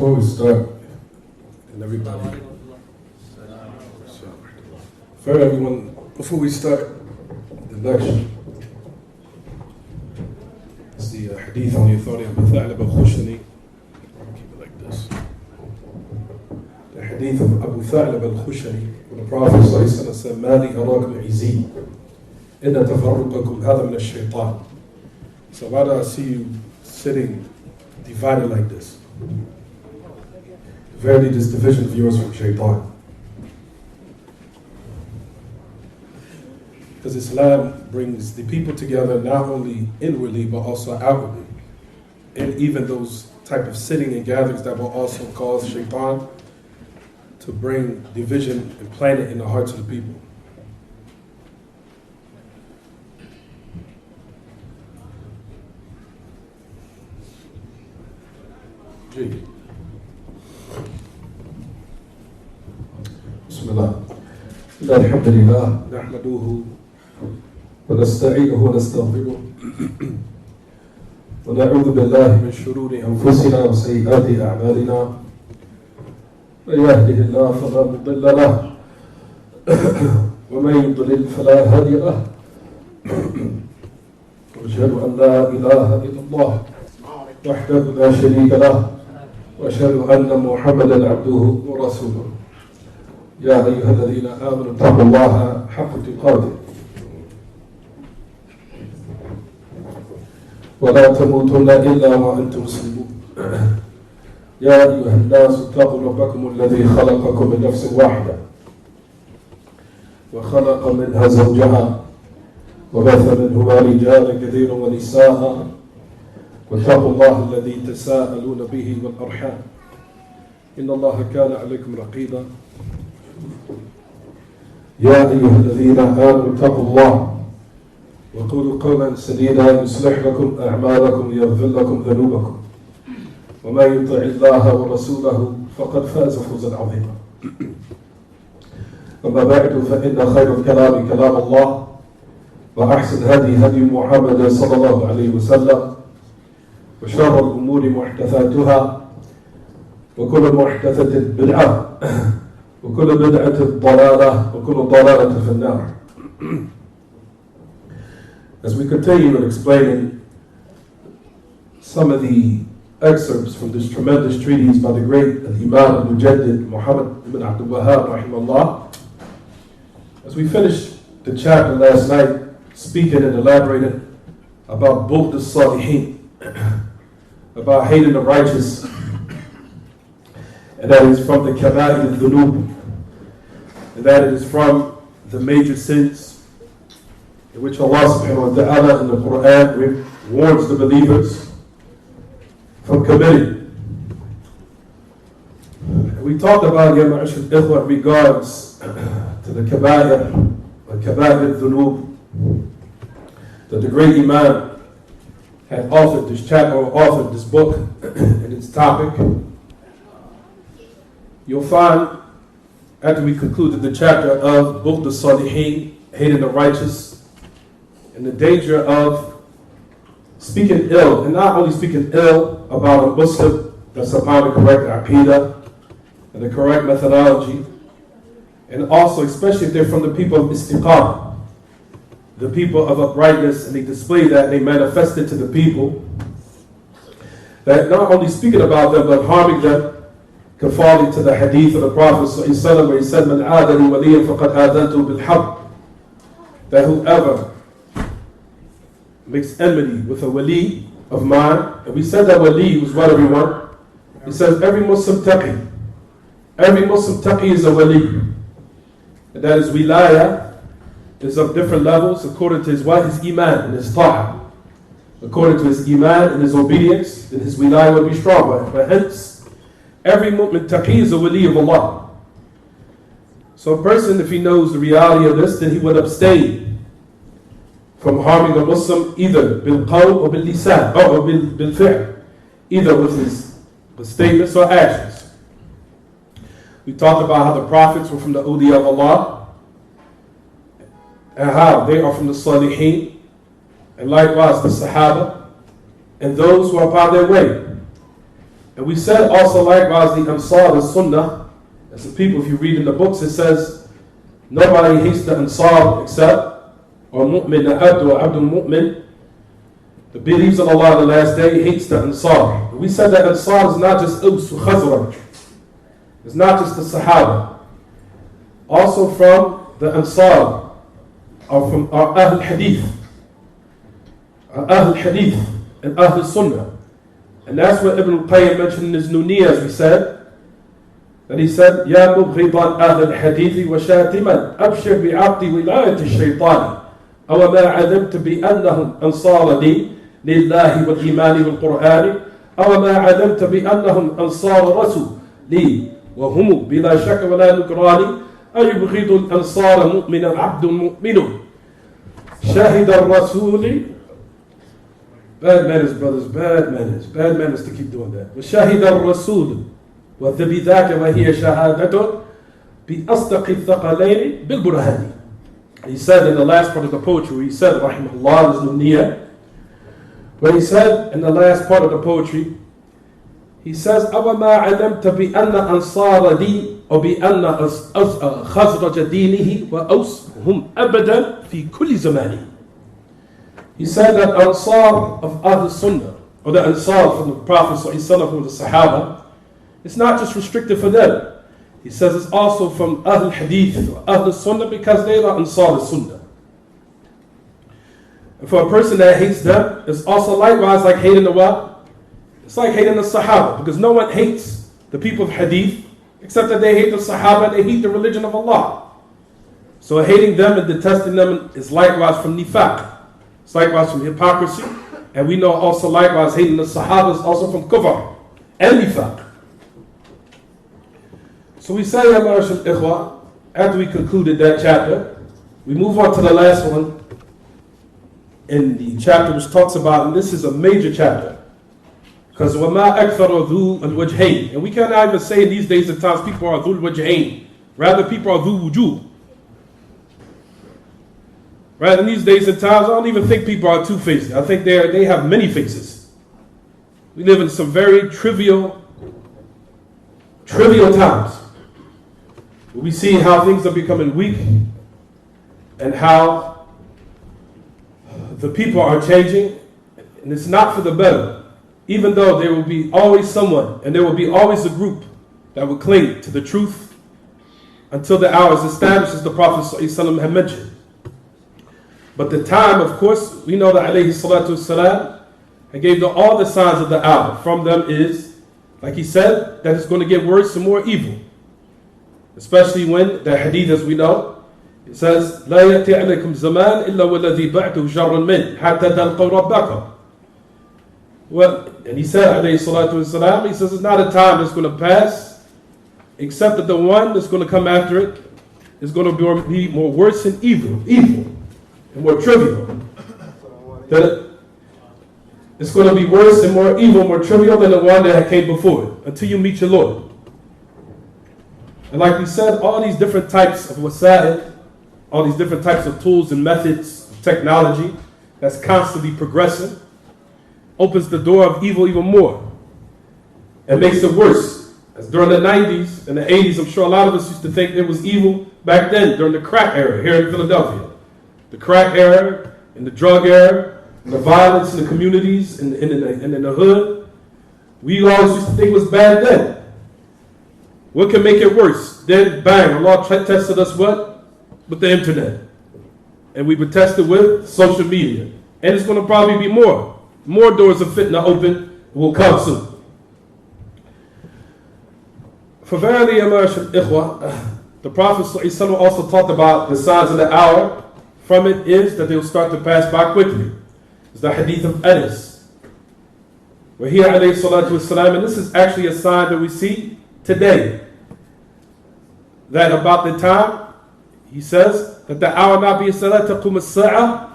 Before we start, and everybody, for everyone, before we start the lecture, it's the hadith on the authority of Abu Khushani. Keep it like this. The hadith of Abu Tha'lab al-Khushani, when the Prophet said, "Ma li arakum izzi, inna tafarruqakum hadha min ash-shaytan." So why do I see you sitting divided like this? Verily, this division of yours from shaitan. Because Islam brings the people together not only inwardly but also outwardly. And even those type of sitting and gatherings that will also cause shaitan to bring division and plant it in the hearts of the people. Gee. بسم الله الحمد لله نحمده ونستعينه ونستغفره ونعوذ بالله من شرور أنفسنا وسيئات أعمالنا من يهده الله فلا مضل له ومن يضلل فلا هادي له وأشهد أن لا إله إلا الله وحده لا شريك له وأشهد أن محمدا عبده ورسوله يا أيها الذين آمنوا اتقوا الله حق تقاته ولا تموتن إلا وأنتم مسلمون يا أيها الناس اتقوا ربكم الذي خلقكم من نفس واحدة وخلق منها زوجها وبث منهما رجالا كثيرا ونساء واتقوا الله الذي تساءلون به والأرحام إن الله كان عليكم رقيبا يا أيها الذين آمنوا اتقوا الله وقولوا قولا سديدا يصلح لكم أعمالكم ويغفر لكم ذنوبكم ومن يطع الله ورسوله فقد فاز فوزا عظيما أما بعد فإن خير الكلام كلام الله وأحسن هدي محمد صلى الله عليه وسلم وشر الأمور محدثاتها وكل محدثة بدعة وكل بدعة ضلالة وكل ضلالة في النار. As we continue in explaining some of the excerpts from this tremendous treatise by the great Imam al-Mujaddid Muhammad ibn Abdul Wahhab rahimahullah, as we finished the chapter last night speaking and elaborating about bughd as-salihin, about hating the righteous, and that is from the kaba'ir al-dhunub, and that it is from the major sins in which Allah subhanahu wa ta'ala in the Quran warns the believers from committing. We talked about ya ma'ashar ikhwa in regards to the kaba'ir al-dhunub, that the great Imam had authored this chapter or authored this book and its topic. You'll find, after we concluded the chapter of bughd as-salihin, hating the righteous, and the danger of speaking ill, and not only speaking ill about a Muslim that's upon the correct aqidah and the correct methodology, and also especially if they're from the people of istiqamah, the people of uprightness, and they display that, and they manifest it to the people, that not only speaking about them, but harming them, can fall into the hadith of the Prophet ﷺ, where he said, "Man adani waliyan faqad adantu bil haqq," that whoever makes enmity with a wali of mine, and we said that wali was what, everyone? He says every Muslim taqi. Every Muslim taqi is a wali. And that is wilayah, is of different levels according to his what? His iman and his ta'ah. According to his iman and his obedience, then his wilayah will be strong. But hence, every mu'min taqi is a wali of Allah. So a person, if he knows the reality of this, then he would abstain from harming a Muslim either bil qawl or bil lisan or bil fi'l, either with his statements or actions. We talked about how the prophets were from the awliya of Allah and how they are from the salihin, and likewise the Sahaba and those who are upon their way. And we said also likewise the Ansar al-Sunnah, as the people, if you read in the books, it says nobody hates the Ansar except, or Mu'min Abd or Abdul Mu'min, the believes in Allah on the last day, hates the Ansar. We said that Ansar is not just Aws or Khazraj. It's not just the Sahaba. Also from the Ansar, or from our Ahl Hadith. Our Ahl Hadith and Ahl Sunnah. And that's what Ibn al-Qayyim mentioned in his Nuniyah, as we said. That he said, يَا مُبْغِضًا أَهْلَ الْحَدِيثِ وَشَاتِمًا أَبْشِرْ بِعَقْدِ وِلَايَةِ الشَّيْطَانِ أَوَ مَا عَلِمْتَ بِأَنَّهُمْ أَنصَارَ لِي لله والإيمان والقرآن أو ما علمت بأنهم أنصار رسول لي وهم بلا شك ولا نكران أيبغض الأنصار مؤمنا عبد مؤمن شاهد الرسول. Bad manners, brothers, bad manners to keep doing that. وشاهد الرسول وذبذاك وهي شهادة بأصدق الثقلين بالبرهان. He said in the last part of the poetry, he said, rahimahullah, there's no niyah. Where he said in the last part of the poetry, he says, أَوَمَا عَلَمْتَ بِأَنَّ أَنصَارَ دِي أو بِأَنَّ خَزْرَجَ دِينِهِ وَأَوْسْ هُمْ أَبَدًا فِي كُلِّ زَمَانِهِ. He said that Ansar of Ahl Sunnah, or the Ansar from the Prophet from the Sahaba, it's not just restricted for them. He says it's also from Ahl Hadith or Ahl Sunnah because they are Ansar Sunnah. And for a person that hates them, it's also likewise like hating the what? It's like hating the Sahaba, because no one hates the people of Hadith except that they hate the Sahaba and they hate the religion of Allah. So hating them and detesting them is likewise from nifaq. It's likewise from hypocrisy. And we know also likewise hating the Sahaba is also from kufr and nifaq. So we say, Ya Ma'ashar al-Ikhwa, after we concluded that chapter, we move on to the last one in the chapter which talks about, and this is a major chapter, because وَمَا أَكْثَرُ ذُو الْوَجْهَيْنِ. And we cannot even say in these days at times people are ذُو الْوَجْهَيْنِ. Rather, people are ذُو وُجُوه. Right, in these days and times, I don't even think people are two-faced. I think they have many faces. We live in some very trivial times. We see how things are becoming weak and how the people are changing, and it's not for the better. Even though there will be always someone, and there will be always a group that will cling to the truth until the hour is established, as the Prophet ﷺ had mentioned. But the time, of course, we know that alayhi salatu wasalam, and gave them all the signs of the hour. From them is, like he said, that it's going to get worse and more evil. Especially when the hadith, as we know, it says, لا يأتي عليكم زمان إلا والذي بعته شر منه حتى تلقوا ربكم. Well, and he said, alayhi salatu wasalam, he says, it's not a time that's going to pass, except that the one that's going to come after it is going to be more worse and evil, and more trivial. That it's going to be worse and more evil, more trivial than the one that came before it, until you meet your Lord. And like we said, all these different types of wasa'id, all these different types of tools and methods, technology that's constantly progressing, opens the door of evil even more and makes it worse. As during the 90s and the 80s, I'm sure a lot of us used to think it was evil back then, during the crack era here in Philadelphia. The crack era, and the drug era, and the violence in the communities, and in the hood. We always used to think it was bad then. What can make it worse? Then, bang, Allah tested us what? With the internet. And we've been tested with social media. And it's going to probably be more. More doors of fitna open will come soon. For verily, Ya Ma'ashar al-Ikhwa, the Prophet ﷺ also talked about the signs of the hour. From it is that they will start to pass by quickly. It's the hadith of Anas, where here, alayhi salatu wasalam, and this is actually a sign that we see today, that about the time, he says, that the hour not be salat taqum as-sa'a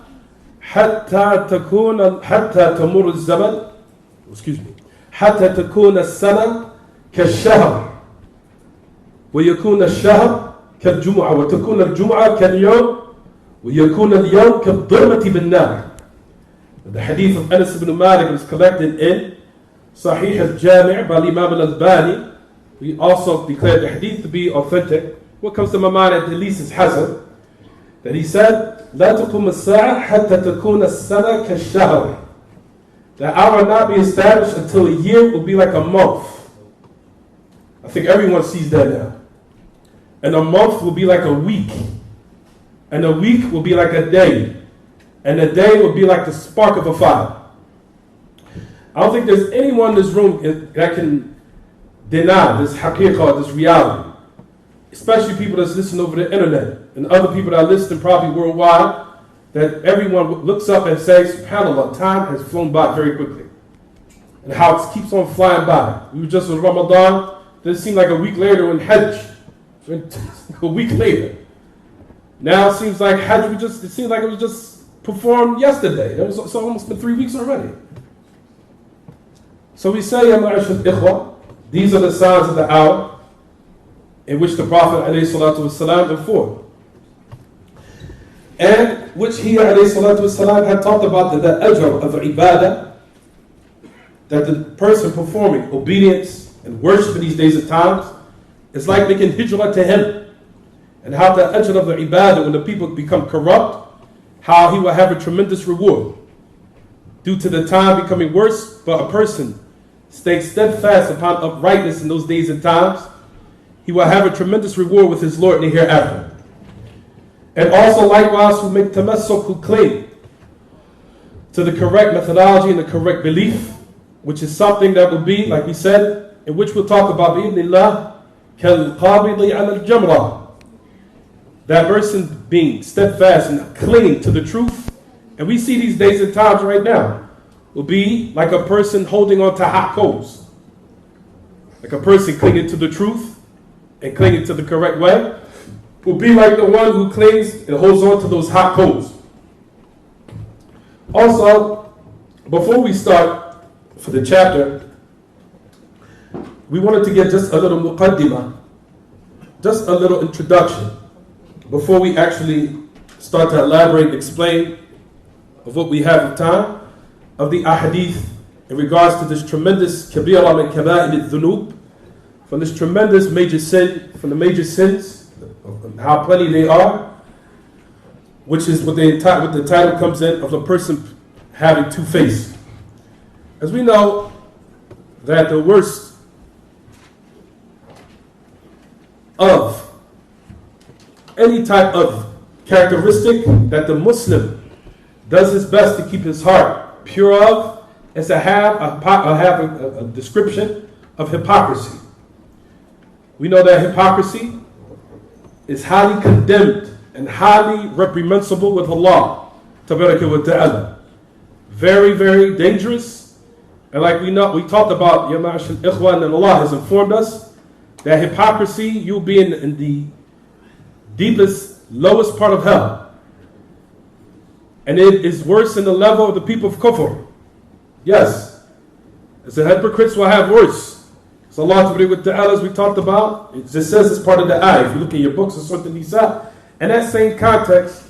hatta tamur az-zaman, hatta takun as-sana ka-shahr wa yakun ash-shahr ka-al-jum'a wa takun al-jum'a ka-al-yawm وَيَكُونَ الْيَوْمَ كَالضِّرْمَةِ بِالنَّارِ. The hadith of Anas ibn Malik is collected in Sahih al-Jami' by Imam al-Albani, we also declared the hadith to be authentic. What comes to my mind at least is Hasan, that he said, لا تقوم الساعة حتى تكون السنة كالشهر. The hour will not be established until a year will be like a month. I think everyone sees that now. And a month will be like a week. And a week will be like a day. And a day will be like the spark of a fire. I don't think there's anyone in this room that can deny this haqiqah, this reality. Especially people that's listening over the internet and other people that are listening probably worldwide, that everyone looks up and says, SubhanAllah, time has flown by very quickly. And how it keeps on flying by. We were just in Ramadan, it seemed like a week later in Hajj. A week later. Now it seems like Hajj, it seems like it was just performed yesterday. It's almost been 3 weeks already. So we say, Ya ma'ashal ikhwa, these are the signs of the hour in which the Prophet ﷺ informed. And which he ﷺ had talked about the ajr of ibadah, that the person performing obedience and worship in these days and times is like making hijrah to him. And how the ajr of the ibadah, when the people become corrupt, how he will have a tremendous reward. Due to the time becoming worse, but a person staying steadfast upon uprightness in those days and times, he will have a tremendous reward with his Lord in the hereafter. And also likewise who make tamassuk, who cling to the correct methodology and the correct belief, which is something that will be, like we said, in which we'll talk about bi'idhnillah, kal-qabidi al-jamrah. That person being steadfast and clinging to the truth. And we see these days and times right now will be like a person holding on to hot coals. Like a person clinging to the truth and clinging to the correct way will be like the one who clings and holds on to those hot coals. Also, before we start for the chapter, we wanted to get just a little muqaddimah, just a little introduction, before we actually start to elaborate and explain of what we have of time, of the ahadith in regards to this tremendous kabira min kaba'ir al-dhunub, from this tremendous major sin, from the major sins, how plenty they are, which is what the title comes in, of the person having two faces. As we know that the worst of any type of characteristic that the Muslim does his best to keep his heart pure of is to have a description of hypocrisy. We know that hypocrisy is highly condemned and highly reprehensible with Allah Tabaraka wa Ta'ala. Very, very dangerous. And like we know, we talked about, Ya Ma'ashal Ikhwan, and Allah has informed us that hypocrisy, you'll be in the deepest, lowest part of hell. And it is worse in the level of the people of kufr. Yes. As the hypocrites will have worse. So Allah Ta'ala, as we talked about, it just says it's part of the ayah. If you look in your books or something, Nisa, in that same context,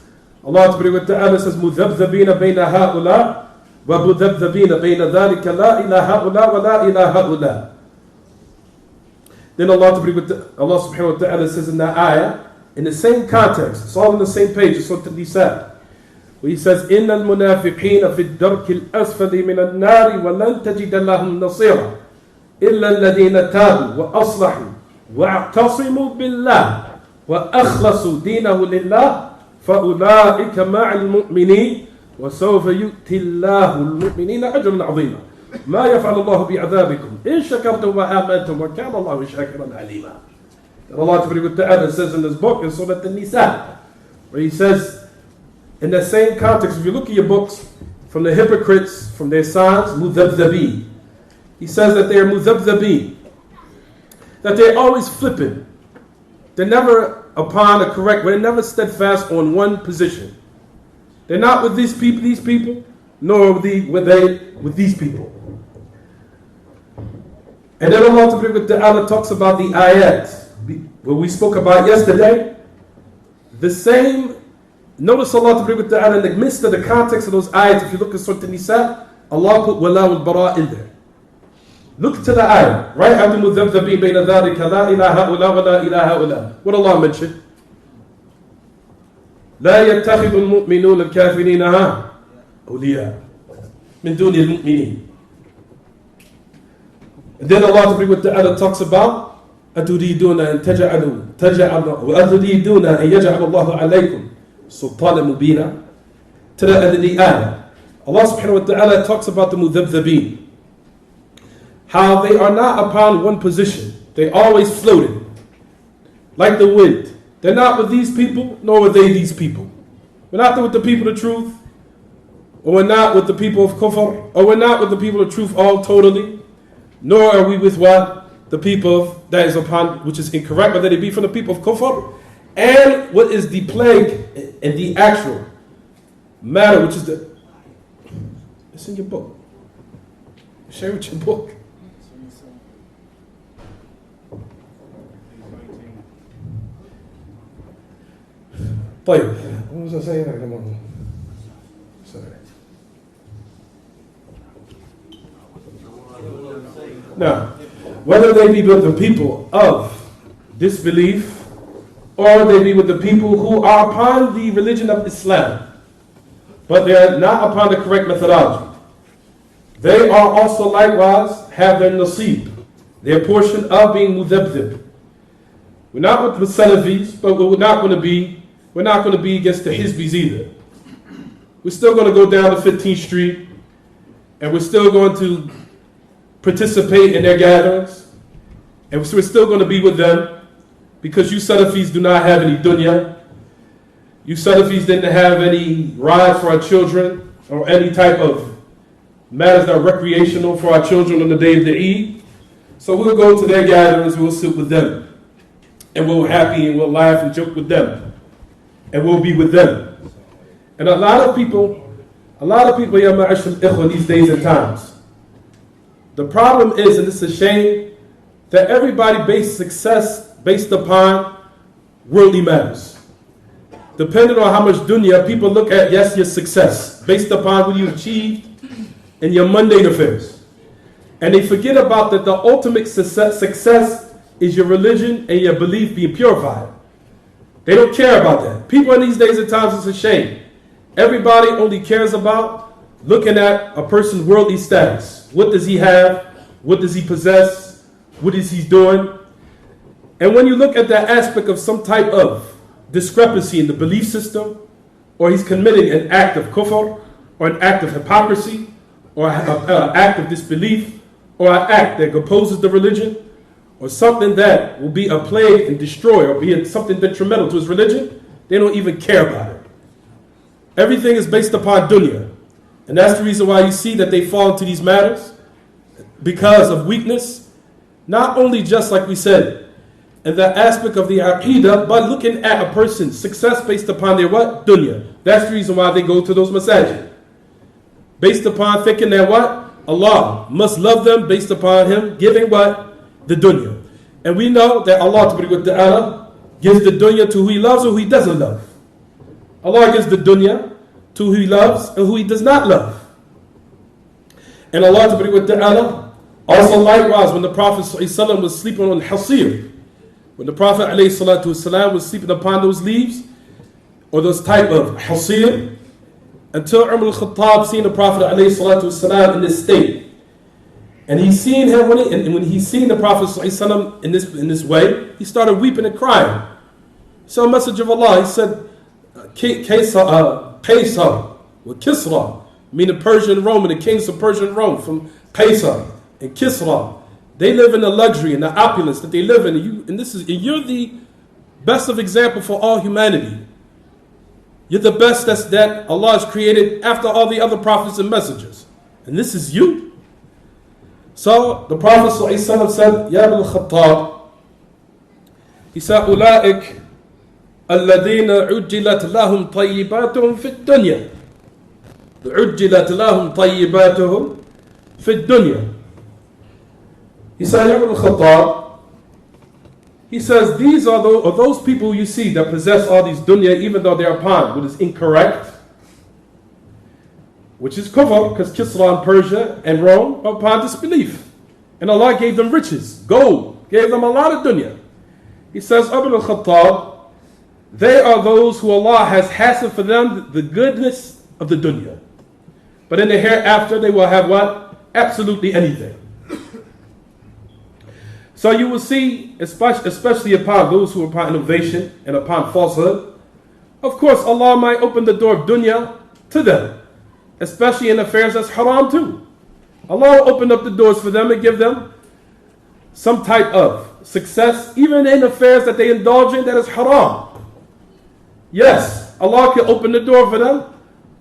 Allah Ta'ala says, مُذَبْذَبِينَ بَيْنَ هَؤُلَاءِ وَمُذَبْذَبِينَ بَيْنَ ذَلِكَ لَا إِلَى هَؤُلَاءِ وَلَا إِلَى هَؤُلَاءِ. Then Allah Subhanahu wa Ta'ala says in that ayah, in the same context, it's all on the same page, it's what Nisa, where he says, إِنَّ الْمُنَافِقِينَ فِي الدَّرْكِ الْأَسْفَلِ مِنَ النَّارِ وَلَن تَجِدَ لَهُمْ نَصِيرًا إِلَّا الَّذِينَ تَابُوا وَأَصْلَحُوا وَاعْتَصِمُوا بِاللَّهِ وَأَخْلَصُوا دِينَهُ لِلَّهِ فَأُولَٰئِكَ مَعَ الْمُؤْمِنِينَ وَسَوْفَ يُؤْتِ اللَّهُ الْمُؤْمِنِينَ أَجْرًا عَظِيمًا مَا يَفْعَلُ اللَّهُ بِعَذَابِكُمْ إِن شَكَرْتُمْ وَآمَنْتُمْ وَكَانَ اللَّهُ شَاكِرًا عَلِيمًا. And Allah Ta'ala says in this book, in Surah An-Nisa, where he says, in the same context, if you look at your books, from the hypocrites, from their signs, mudhabdhabeen. He says that they are mudhabdhabeen, that they're always flipping. They're never upon a correct way, they're never steadfast on one position. They're not with these people, nor with these people. And then Allah Ta'ala talks about the ayat, what we spoke about yesterday. The same, notice Allah Ta'ala in the midst of the context of those ayats, if you look at Surah An-Nisa, Allah put wala wal bara in there. Look to the ayah. Right after مُذَبْذَبِينَ بَيْنَ ذَلِكَ لَا إِلَهَ هَؤُلَاءِ وَلَا إِلَهَ هَؤُلَاءِ. What Allah mentioned? لا يتخذ المؤمنون الكافرين أولياء من دون المؤمنين. And then Allah Ta'ala talks about أتريدون أن وأتريدون أن يجعل الله عليكم سلطانا مبينا. To the end of the ayah, Allah Subhanahu wa Ta'ala talks about the mudhabdhabeen, how they are not upon one position. They always floated like the wind. They're not with these people, nor are they these people. We're not with the people of truth, or we're not with the people of kufr, or we're not with the people of truth all totally, nor are we with what? The people that is upon, which is incorrect, whether they be from the people of kufr, and what is the plague and the actual matter, which is it's in your book. Share with your book. What was I saying? Sorry. Now, whether they be with the people of disbelief or they be with the people who are upon the religion of Islam, but they are not upon the correct methodology, they are also likewise have their nasib, their portion of being mudhabdhib. We're not with the Salafis, but we're not going to be against the Hizbis either. We're still going to go down to 15th Street, and we're still going to participate in their gatherings, and we're still going to be with them, because you Salafis do not have any dunya. You Salafis didn't have any rides for our children, or any type of matters that are recreational for our children on the day of the Eid. So we'll go to their gatherings, we'll sit with them, and we'll be happy and we'll laugh and joke with them. And we'll be with them. And a lot of people, ya ma'ashal ikhwa, these days and times, the problem is, and it's a shame, that everybody based success based upon worldly matters. Depending on how much dunya, people look at, yes, your success, based upon what you achieved in your mundane affairs. And they forget about that the ultimate success is your religion and your belief being purified. They don't care about that. People in these days and times, it's a shame. Everybody only cares about looking at a person's worldly status. What does he have? What does he possess? What is he doing? And when you look at that aspect of some type of discrepancy in the belief system, or he's committing an act of kufr, or an act of hypocrisy, or an act of disbelief, or an act that opposes the religion, or something that will be a plague and destroy, or be something detrimental to his religion, they don't even care about it. Everything is based upon dunya. And that's the reason why you see that they fall into these matters, because of weakness, not only just like we said, in the aspect of the aqidah, but looking at a person's success based upon their what? Dunya. That's the reason why they go to those masajid. Based upon thinking that what? Allah must love them based upon him giving what? The dunya. And we know that Allah Ta'ala gives the dunya to who he loves or who he doesn't love. Allah gives the dunya to who he loves and who he does not love. And Allah Ta'ala also likewise, when the Prophet ﷺ was sleeping on hasir, when the Prophet ﷺ was sleeping upon those leaves, or those type of hasir, until Umar al-Khattab seen the Prophet ﷺ in this state. And he seen him when he seen the Prophet ﷺ in this way, he started weeping and crying. So a message of Allah, he said, Qaisar with Kisra, meaning Persian Rome, and the kings of Persian Rome, from Qaisar and Kisra, they live in the luxury and the opulence that they live in. You're the best of example for all humanity. You're the best that Allah has created after all the other prophets and messengers. And this is you. So the Prophet ﷺ said, Ya Ibn Khattab, he said, Ula'ik alladhina ujjilat lahum tayyibatuhum fit dunya. Ujjilat lahum tayyibatuhum fit dunya. He said, Ya Ibn Khattab, he says, these are those people you see that possess all these dunya, even though they're upon what is incorrect, which is kufr, because Kisra in Persia and Rome are upon disbelief. And Allah gave them riches, gold, gave them a lot of dunya. He says, Ibn al-Khattab, they are those who Allah has hastened for them the goodness of the dunya. But in the hereafter, they will have what? Absolutely anything. So you will see, especially upon those who are upon innovation and upon falsehood, of course, Allah might open the door of dunya to them, especially in affairs that's haram too. Allah will open up the doors for them and give them some type of success, even in affairs that they indulge in that is haram. Yes, Allah can open the door for them,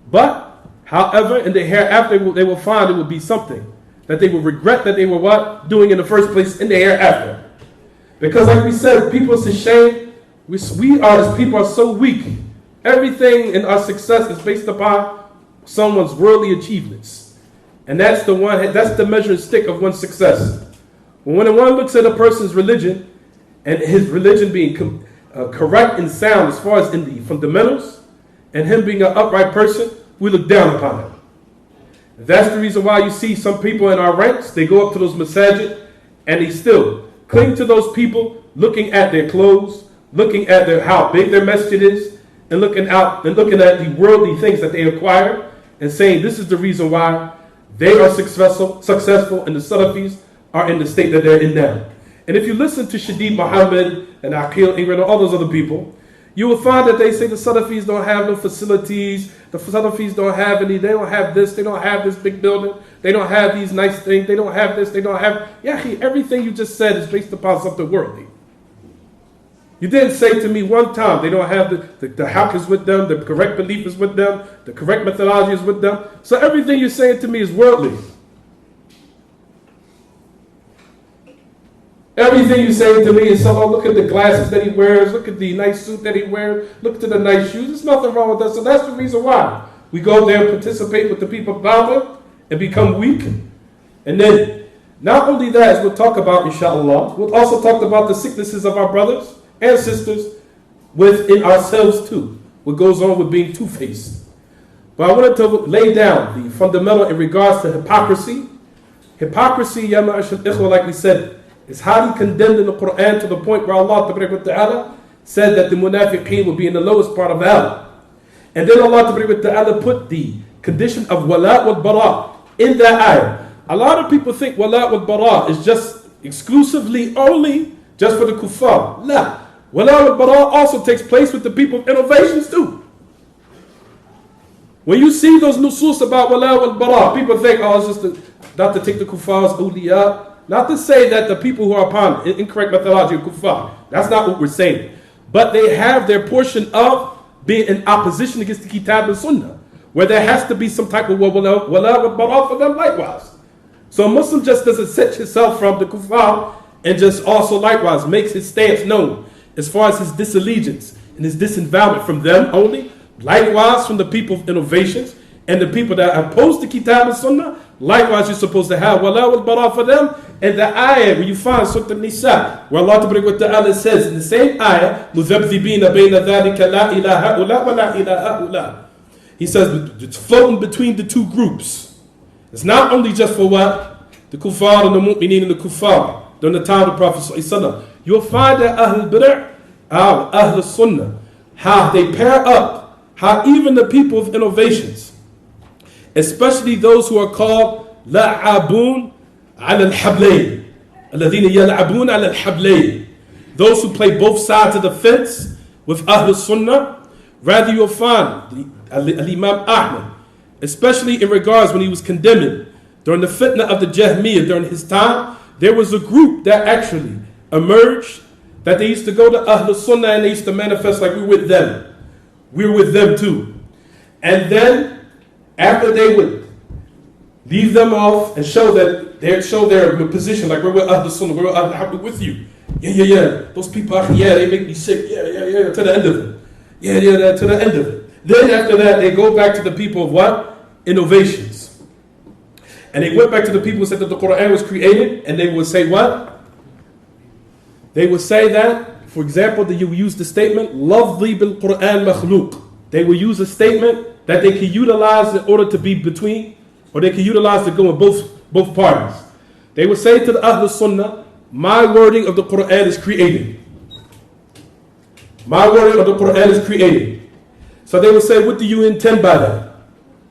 but however, in the hereafter, they will find it will be something that they will regret that they were what? Doing in the first place in the hereafter. Because like we said, people is ashamed. We are, as people, are so weak. Everything in our success is based upon someone's worldly achievements. And that's the measuring stick of one's success. When one looks at a person's religion, and his religion being correct and sound as far as in the fundamentals, and him being an upright person, we look down upon him. That's the reason why you see some people in our ranks, they go up to those masajid, and they still cling to those people, looking at their clothes, looking at how big their masjid is, and looking at the worldly things that they acquired, and saying this is the reason why they are successful, and the Salafis are in the state that they're in now. And if you listen to Shadid Muhammad and Aqil Ingrid and all those other people, you will find that they say the Salafis don't have no facilities, the Salafis don't have any, they don't have this, they don't have this big building, they don't have these nice things, they don't have this, they don't have... everything you just said is based upon something worldly. You didn't say to me one time they don't have the haqq is with them, the correct belief is with them, the correct methodology is with them. So everything you're saying to me is worldly. Everything you're saying to me is, look at the glasses that he wears, look at the nice suit that he wears, look at the nice shoes. There's nothing wrong with that. So that's the reason why we go there and participate with the people about them and become weak. And then, not only that, as we'll talk about, inshallah, we'll also talk about the sicknesses of our brothers and sisters within ourselves too. What goes on with being two-faced. But I wanted to lay down the fundamental in regards to hypocrisy. Hypocrisy, ya ma'ashar ikhwa, like we said, is highly condemned in the Quran to the point where Allah Ta'ala said that the munafiqeen will be in the lowest part of hell. And then Allah Ta'ala put the condition of wala wal bara in that ayah. A lot of people think wala wal bara is just exclusively only just for the kuffar. La. Wala wal bara also takes place with the people of innovations too. When you see those nusus about wala wal bara, people think, it's just not to take the kuffar's awliya. Not to say that the people who are upon incorrect methodology are kuffar. That's not what we're saying. But they have their portion of being in opposition against the kitab and sunnah, where there has to be some type of wala wal bara for them likewise. So a Muslim just doesn't set himself from the kuffar and just also likewise makes his stance known as far as his disallegiance and his disinvestment from them only, likewise from the people of innovations and the people that oppose the kitab and sunnah. Likewise, you're supposed to have wala wal bara for them. And the ayah where you find Surah An-Nisa, where Allah Ta'ala says in the same ayah, مُذَبْذِبِينَ بَيْنَ ذَلِكَ لَا إِلَىٰ هَؤُلَاء وَلَا إِلَىٰ هَؤُلَاء. He says it's floating between the two groups. It's not only just for what? The kuffar and the mu'mineen and the kuffar. During the time of the Prophet ﷺ. You'll find that Ahl Bid'ah, Ahl Sunnah, how they pair up, how even the people of innovations, especially those who are called la'abun ala al-hablayn, alladhina yal'abun ala al-hablayn, those who play both sides of the fence with Ahl Sunnah. Rather, you'll find al-Imam Ahmad, especially in regards when he was condemning during the fitna of the Jahmiyyah during his time, there was a group that actually emerged that they used to go to Ahl Sunnah and they used to manifest like we're with them. We're with them too. And then after they would leave them off and show their position, like we're with Ahl Sunnah, we're with you. Yeah. Those people, they make me sick. Yeah, to the end of it. Yeah, to the end of it. Then after that, they go back to the people of what? Innovations. And they went back to the people who said that the Quran was created, and they would say what? They would say that, for example, that you would use the statement, لَفْظِي بِالْقُرْآنِ مَخْلُوق. They would use a statement that they could utilize in order to be between, or they could utilize to go in both parties. They would say to the Ahlul Sunnah, my wording of the Quran is created. My wording of the Quran is created. So they would say, what do you intend by that?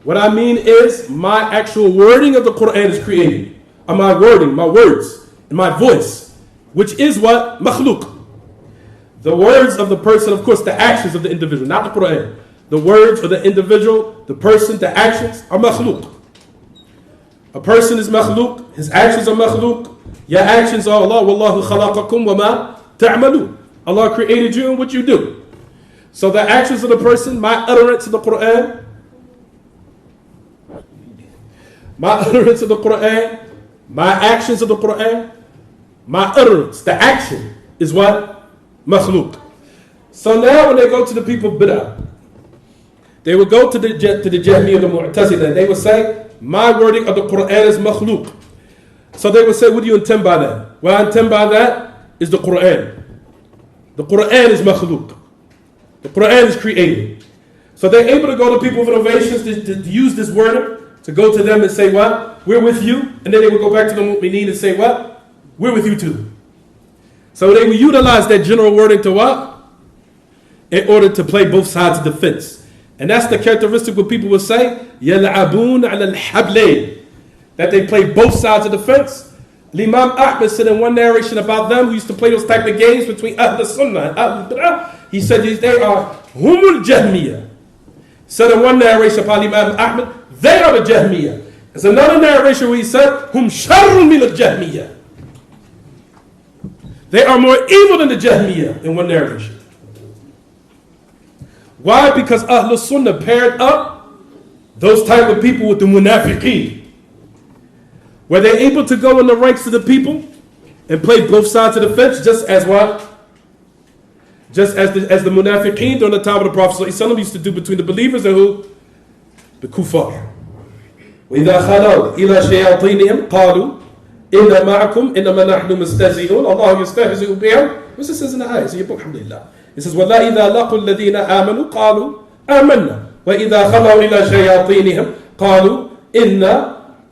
What I mean is, my actual wording of the Quran is created. My wording, my words, and my voice, which is what? Makhluk. The words of the person, of course, the actions of the individual, not the Quran. The words of the individual, the person, the actions are makhluk. A person is makhluk, his actions are makhluk. Your actions are Allah, wallahu khalaqakum wa ma ta'malun. Allah created you and what you do. So the actions of the person, my utterance of the Quran, my utterance of the Quran, my actions of the Quran, my utterance, the action is what? Makhluk. So now when they go to the people bid'ah, they will go to the Jahmiyyah, the Mu'tazila, and they will say, my wording of the Quran is makhluk. So they will say, what do you intend by that? What I intend by that is the Quran. The Quran is makhluk. The Quran is created. So they're able to go to people with innovations to use this wording, to go to them and say, what? We're with you. And then they will go back to the Mu'mineen and say, what? We're with you too. So they will utilize that general wording to what? In order to play both sides of the fence. And that's the characteristic what people will say, يَلْعَبُونَ عَلَى الْحَبْلَيْنِ, that they play both sides of the fence. Imam Ahmed said in one narration about them who used to play those type of games between Ahl Sunnah and Ahl Bid'ah, he said they are humul Jahmiyyah. Said in one narration about Imam Ahmed, they are the Jahmiyyah. There's another narration where he said, hum sharrun min al-Jahmiyyah. They are more evil than the Jahmiyyah in one narration. Why? Because Ahlul Sunnah paired up those type of people with the munafiqeen. Were they able to go in the ranks of the people and play both sides of the fence just as what? Just as the munafiqeen during the time of the Prophet ﷺ used to do between the believers and who? The kuffar. وَإِذَا خَلَوْا إِلَى شَيَاطِينِهِمْ قَالُوا إِنَّا مَعَكُمْ إِنَّمَا نَحْنُ مُسْتَهْزِئُونَ Allah يَسْتَهْزِئُ بِهِمْ. What's it says in the ayah? It's in your book, alhamdulillah. It says, وَلَا إِذَا لَقُوا الَّذِينَ آمَنُوا قَالُوا آمَنَّا وَإِذَا خَلَوْا إِلَى شَيَاطِينِهِمْ قَالُوا إِنَّا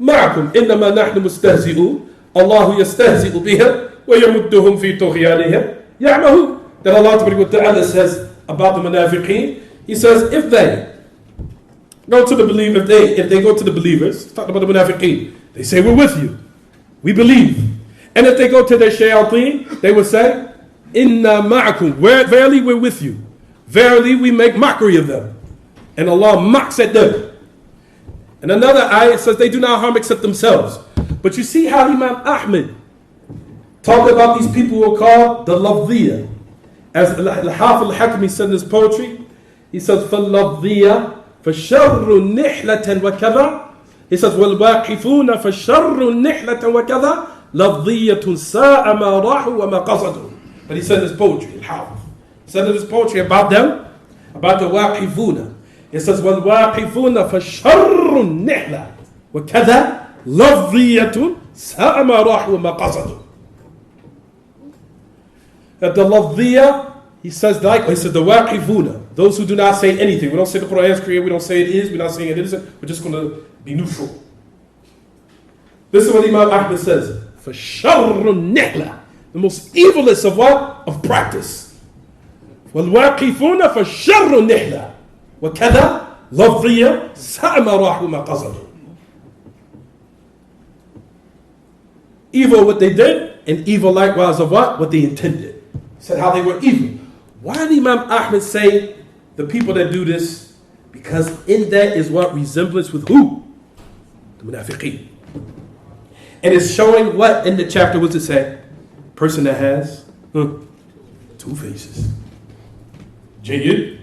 مَعَكُمْ إِنَّمَا نَحْنُ مُسْتَهْزِئُونَ اللَّهُ يَسْتَهْزِئُ بِهِمْ وَيَمُدُّهُمْ فِي طُغْيَانِهِمْ يَعْمَهُونَ. That Allah Ta'ala says about the munafiqeen, He says, if they go to the believer, if they go to the believers, talking about the munafiqeen, they say, we're with you, we believe. And if they go to their shayateen, they will say, Inna ma'akum, verily we're with you. Verily we make mockery of them. And Allah mocks at them. And another ayah says they do not harm except themselves. But you see how Imam Ahmed talked about these people who are called the Lafdiyah. As Al-Hafidh Al-Hakimi said in his poetry, he says, فَاللَّفْضِيَّةِ فَالشَّرُّ نِحْلَةً وَكَذَا. He says, وَالْوَاقِفُونَ فَالشَّرُّ نِحْلَةً وَكَذَا لَفْضِيَّةٌ سَاءَ مَا رَاحُوا وَمَا قَصَدُوا. But he said in his poetry, Al-Hafidh, he said in his poetry about them, about the waqifuna. It says, وَالْوَاقِفُونَ فَالشَّرُّ نِحْلَةً وَكَذَا لَفْضِيَّةٌ سَاءَ مَا رَاحُوا وَمَا قَصَدُوا. That the lafdiyah, he says the waqifuna, those who do not say anything. We don't say the Quran is created, we don't say it is, we're not saying it isn't, we're just going to be neutral. This is what Imam Ahmed says. فَشَرُّ النِّحْلَةِ, the most evilest of what? Of practice. وَالْوَاقِفُونَ فَشَرُّ النِّحْلَةِ وَكَذَا لَفْضِيَّةٌ سَاءَ مَا رَاحُوا مَا قَصَدُوا. Evil what they did, and evil likewise of what? What they intended. Said how they were evil. Why did Imam Ahmed say the people that do this? Because in that is what resemblance with who? The munafiqeen. And it's showing what in the chapter was it say? Person that has two faces. Jayyid?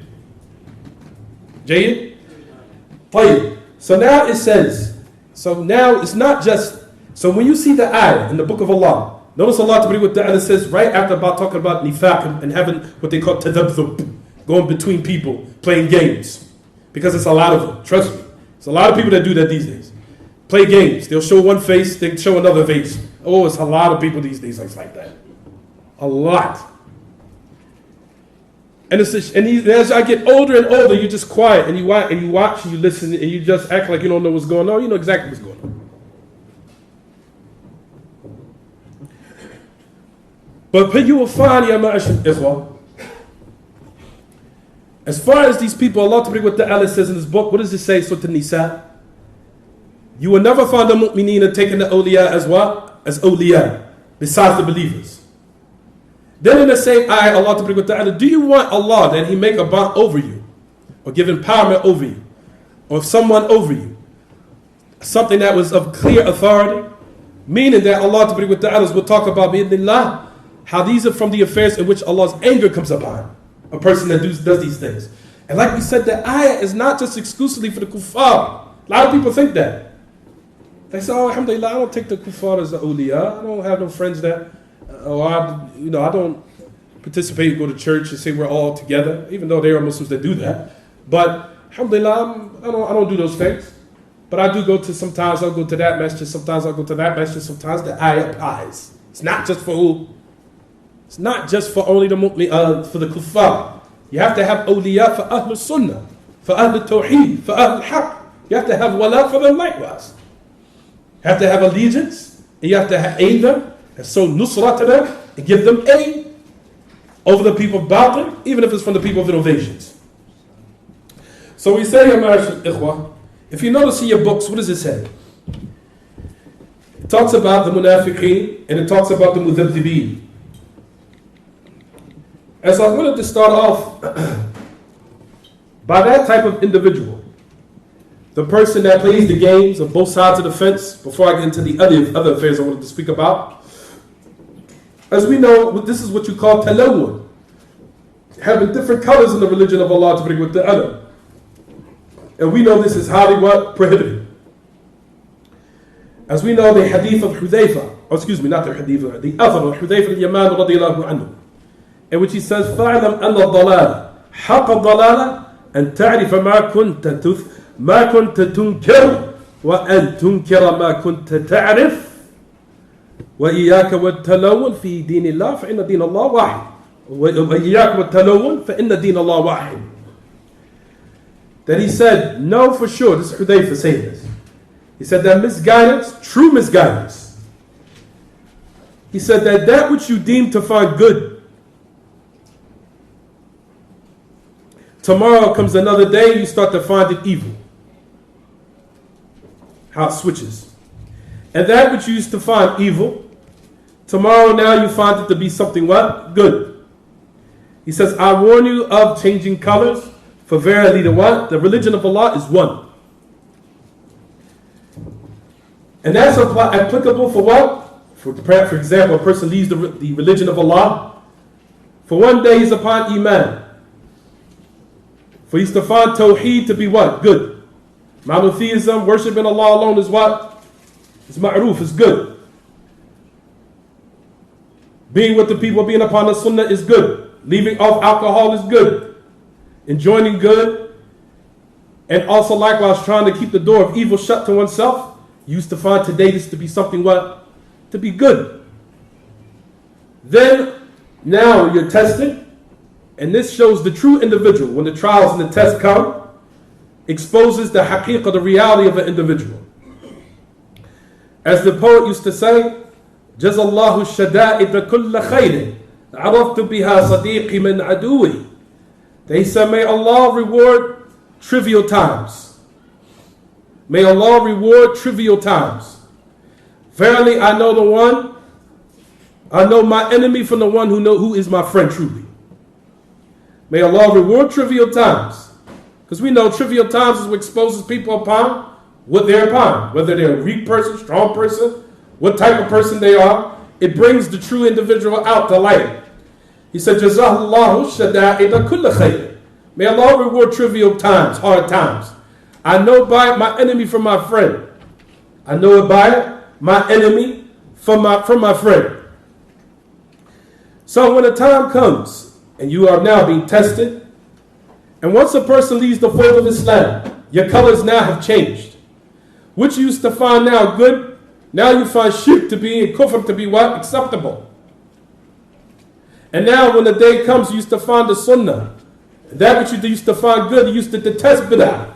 طيب. So now it says, so now it's not just, so when you see the ayah in the book of Allah, notice Allah Ta'ala says right after about talking about nifaq and having what they call tadabthub, going between people, playing games. Because it's a lot of them, trust me. There's a lot of people that do that these days. Play games. They'll show one face, they show another face. Oh, it's a lot of people these days like that. A lot. And as I get older and older, you're just quiet and you watch and you listen and you just act like you don't know what's going on. You know exactly what's going on. But you will find, Ya Ma'ashar Ikhwa, as far as these people, Allah Ta'ala says in His book, what does it say, Surah An-Nisa? You will never find the mu'mineen taking the awliya as what? As awliya, besides the believers. Then in the same ayah, Allah Ta'ala, do you want Allah that He make a bond over you, or give empowerment over you, or someone over you? Something that was of clear authority? Meaning that Allah Ta'ala will talk about, bi'idhnillah, how these are from the affairs in which Allah's anger comes upon a person that does these things. And like we said, the ayah is not just exclusively for the kuffar. A lot of people think that. They say, oh, alhamdulillah, I don't take the kuffar as the awliya. I don't have no friends that, I don't participate, go to church and say we're all together, even though there are Muslims that do that. But alhamdulillah, I don't do those things. But I do go to, sometimes I'll go to that masjid, sometimes I'll go to that masjid, sometimes the ayah applies. It's not just for who? It's not just for only the mu'min, for the kuffar. You have to have awliya for Ahlul Sunnah, for Ahlul Tawheed, for Ahlul Haqq. You have to have wala for them likewise. You have to have allegiance, and you have to aid them, and show nusra to them, and give them aid over the people of batil, even if it's from the people of innovations. So we say, Ya Ma'ashar Ikhwa, if you notice in your books, what does it say? It talks about the munafiqeen, and it talks about the mudhabdibeen. And so I wanted to start off by that type of individual. The person that plays the games on both sides of the fence, before I get into the other affairs I wanted to speak about. As we know, this is what you call talawun. Having different colors in the religion of Allah to bring with the other. And we know this is highly what? Prohibited. As we know the hadith of Hudayfa, not the hadith, the athar of Hudayfa al-Yaman radiyallahu anhu, in which he says, فَاعْلَمْ أَنَّ الضَّلَالَ حَقَّ الضَّلَالَ أَن تَعْرِفَ ما كنت تنكر وأن تنكر ما كنت تعرف وإياك والتلون في دين الله فإن دين الله واحد وإياك والتلون فإن دين الله واحد. That he said, no, for sure, this is Hudayfa saying this. He said that misguidance, true misguidance, he said that which you deem to find good, tomorrow comes another day, you start to find it evil. How it switches. And that which you used to find evil, tomorrow now you find it to be something what? Good. He says, I warn you of changing colors, for verily the what? The religion of Allah is one. And that's applicable for what? For example, a person leaves the religion of Allah. For one day he's upon Iman. For he's to find Tawheed to be what? Good. Monotheism, worshiping Allah alone is what? It's ma'ruf, it's good. Being with the people, being upon the sunnah is good. Leaving off alcohol is good. Enjoying good. And also likewise trying to keep the door of evil shut to oneself. You used to find today this to be something what? To be good. Then, now you're tested. And this shows the true individual, when the trials and the tests come, exposes the haqiqah, the reality of an individual. As the poet used to say, Jazallahu shada'id kulla khayrin, araftu biha sadiqi min aduwi. They said, may Allah reward trivial times. May Allah reward trivial times. Verily, I know my enemy from the one who is my friend truly. May Allah reward trivial times. Because we know trivial times is what exposes people upon what they're upon. Whether they're a weak person, strong person, what type of person they are. It brings the true individual out to light. He said, Jazahullahu shada'ida kulla khayr. May Allah reward trivial times, hard times. I know by it my enemy from my friend. I know it by it, my enemy from my friend. So when the time comes, and you are now being tested, and once a person leaves the fold of Islam, your colors now have changed. Which you used to find now good, now you find shirk to be, and kufr to be what? Acceptable. And now when the day comes, you used to find the sunnah. That which you used to find good, you used to detest bid'ah.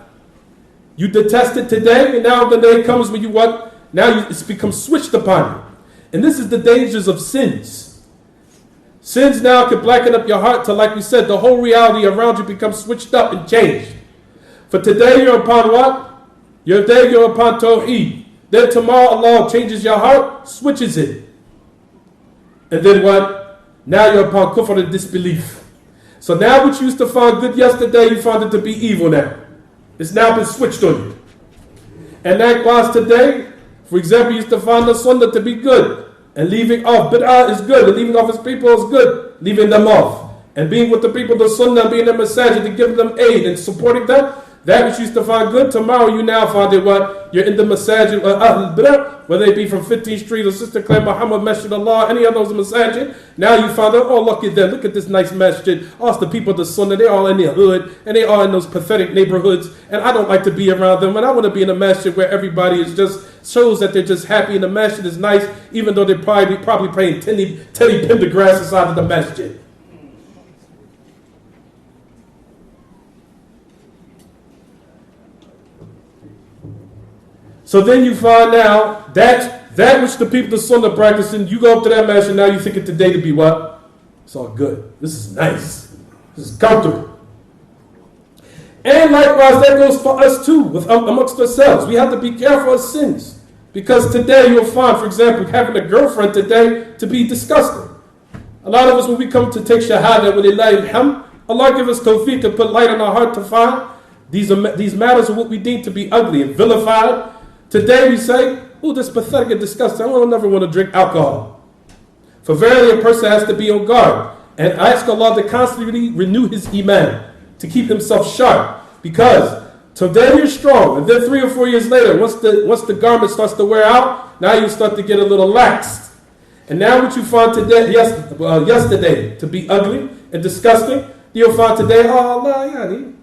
You detest it today, and now the day comes when you what? Now it's become switched upon you. And this is the dangers of sins. Sins now can blacken up your heart till, like we said, the whole reality around you becomes switched up and changed. For today you're upon what? Today you're upon Tawheed. Then tomorrow Allah changes your heart, switches it. And then what? Now you're upon kufr and disbelief. So now what you used to find good yesterday, you find it to be evil now. It's now been switched on you. And likewise today, for example, you used to find the sunnah to be good. And leaving off bid'ah is good. And leaving off his people is good. Leaving them off. And being with the people, the sunnah, being in the masajid, and giving them aid and supporting them. That which you used to find good, tomorrow you now find it what? You're in the masajid, whether it be from 15th Street or Sister Claire Muhammad, Masjid Allah, any of those masajid. Now you find out, oh, look at them. Look at this nice masjid. Oh, it's the people of the sunnah. They're all in the hood. And they are in those pathetic neighborhoods. And I don't like to be around them. And I want to be in a masjid where everybody is just, shows that they're just happy. And the masjid is nice, even though they're probably playing Teddy Pendergrass inside of the masjid. So then you find now that which the people of the sunnah practicing, you go up to that masjid, now you think it today to be what? It's all good. This is nice. This is comfortable. And likewise, that goes for us too, amongst ourselves. We have to be careful of sins. Because today you'll find, for example, having a girlfriend today to be disgusting. A lot of us, when we come to take shahada, walillahi alhamd, Allah give us tawfiq to put light on our heart to find these matters are what we deem to be ugly and vilified. Today we say, oh, this is pathetic and disgusting. I will never want to drink alcohol. For verily a person has to be on guard and ask Allah to constantly renew his iman, to keep himself sharp. Because today you're strong, and then 3 or 4 years later, once the garment starts to wear out, now you start to get a little laxed. And now what you find today, yesterday to be ugly and disgusting, you'll find today, oh Allah, yani,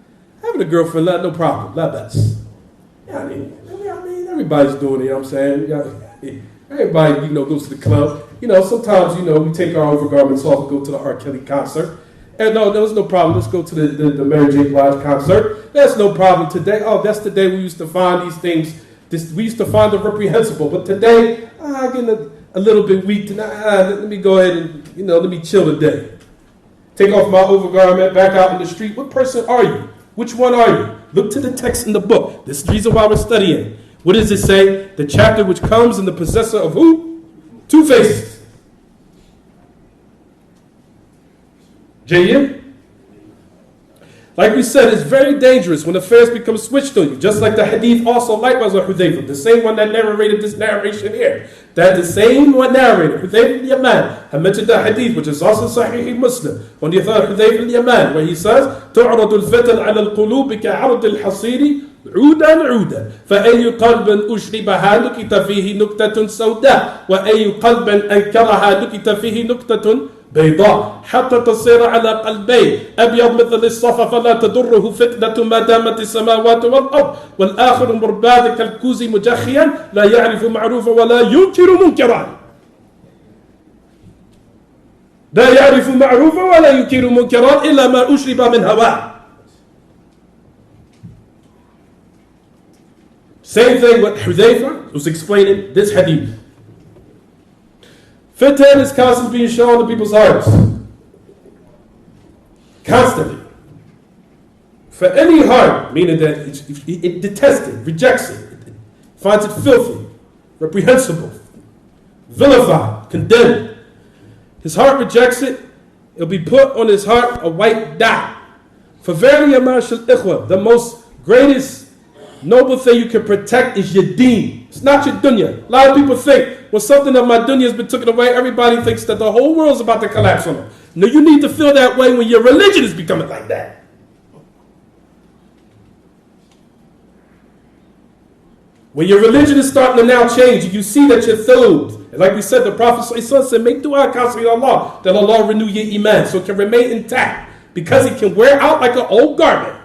having a girlfriend, no problem, la bas. Yani, everybody's doing it, you know what I'm saying? Everybody, goes to the club. Sometimes, we take our overgarments off and go to the R. Kelly concert. And no, there was no problem. Let's go to the Mary J. Blige concert. That's no problem today. Oh, that's the day we used to find these things. We used to find them reprehensible. But today, I'm getting a little bit weak. Let me go ahead and, let me chill today. Take off my overgarment, back out in the street. What person are you? Which one are you? Look to the text in the book. This is the reason why we're studying. What does it say? The chapter which comes in the possessor of who? 2 faces. Jayyid? Like we said, it's very dangerous when affairs become switched on you. Just like the hadith also likewise of Hudayfa, the same one that narrated this narration here. That the same one narrated, Hudayfa al-Yaman, had mentioned the hadith, which is also Sahih Muslim, on the author Hudayfa al-Yaman, where he says, تُعْرَضُ الْفِتَنْ عَلَى الْقُلُوبِ كَعَرْضِ الْحَصِيرِ عودا عودا فأي قلب أشربها نكت فيه نكتة سوداء وأي قلب أنكرها نكت فيه نكتة بيضاء حتى تصير على قلبين أبيض مثل الصفا فلا تضره فتنة ما دامت السماوات والأرض والآخر مرباد كالكوز مجخيا لا يعرف معروفا ولا ينكر منكرا لا يعرف معروفا ولا ينكر منكرا إلا ما أشرب من هواه. Same thing with Hudayfa was explaining this hadith. Fitan is constantly being shown to people's hearts. Constantly. For any heart, meaning that it detests it, rejects it, finds it filthy, reprehensible, vilified, condemned. His heart rejects it, it'll be put on his heart a white dot. For verily, the most greatest noble thing you can protect is your deen. It's not your dunya. A lot of people think when something of my dunya has been taken away, everybody thinks that the whole world is about to collapse on them. No, you need to feel that way when your religion is becoming like that. When your religion is starting to now change, you see that you're thawed. And like we said, the Prophet said, make dua constantly to Allah, that Allah renew your iman so it can remain intact. Because it can wear out like an old garment.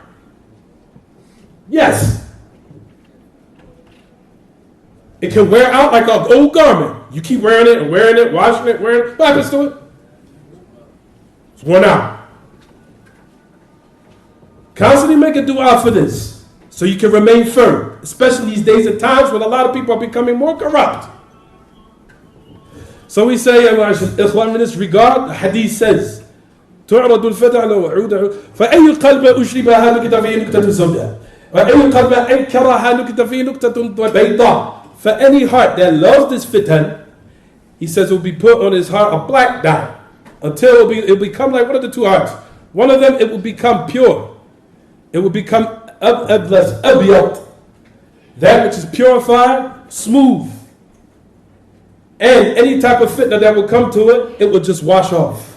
Yes. It can wear out like an old garment. You keep wearing it and wearing it, washing it, wearing it. What happens to it? It's worn out. Constantly make a dua for this so you can remain firm, especially these days and times when a lot of people are becoming more corrupt. So we say, in this regard, the hadith says, تعرض الفتح لو عود فأي قلب أشربها نكتة فيه نكتة سوداء وأي قلب أنكرها نكتة فيه نكتة بيضاء. For any heart that loves this fitan, he says it will be put on his heart a black dye until it will become like one of the two hearts. One of them, it will become pure. It will become abyad, that which is purified, smooth. And any type of fitna that will come to it, it will just wash off.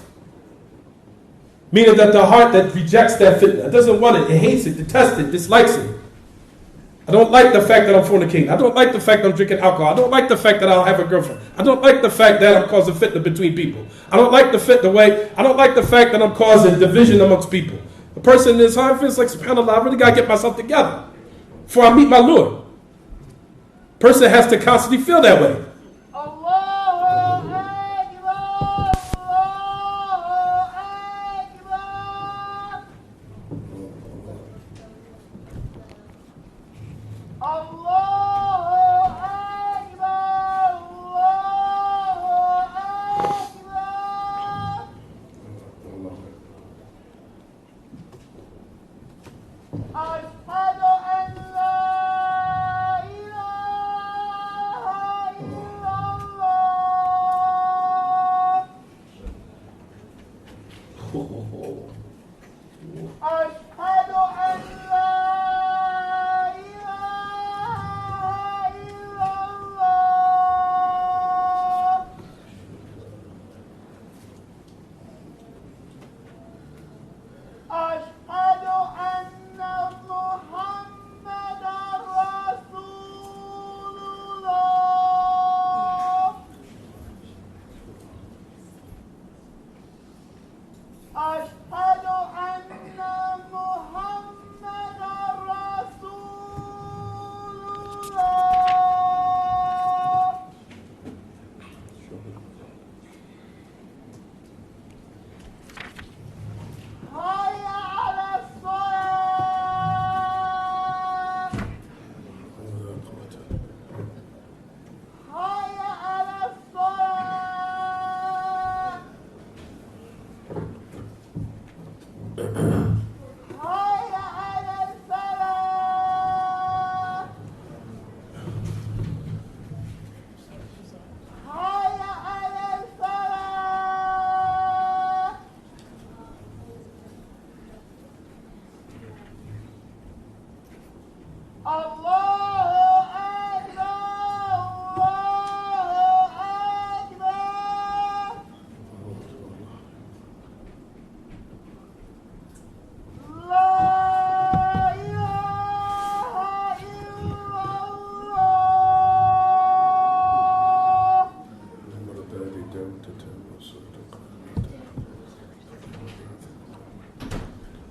Meaning that the heart that rejects that fitna, doesn't want it, it hates it, detests it, dislikes it. I don't like the fact that I'm fornicating. I don't like the fact that I'm drinking alcohol. I don't like the fact that I'll have a girlfriend. I don't like the fact that I'm causing fitna between people. I don't like the I don't like the fact that I'm causing division amongst people. The person in his heart feels like, subhanAllah, I really got to get myself together before I meet my Lord. Person has to constantly feel that way.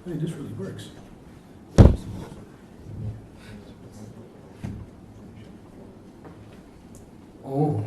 Hey, this really works. Oh.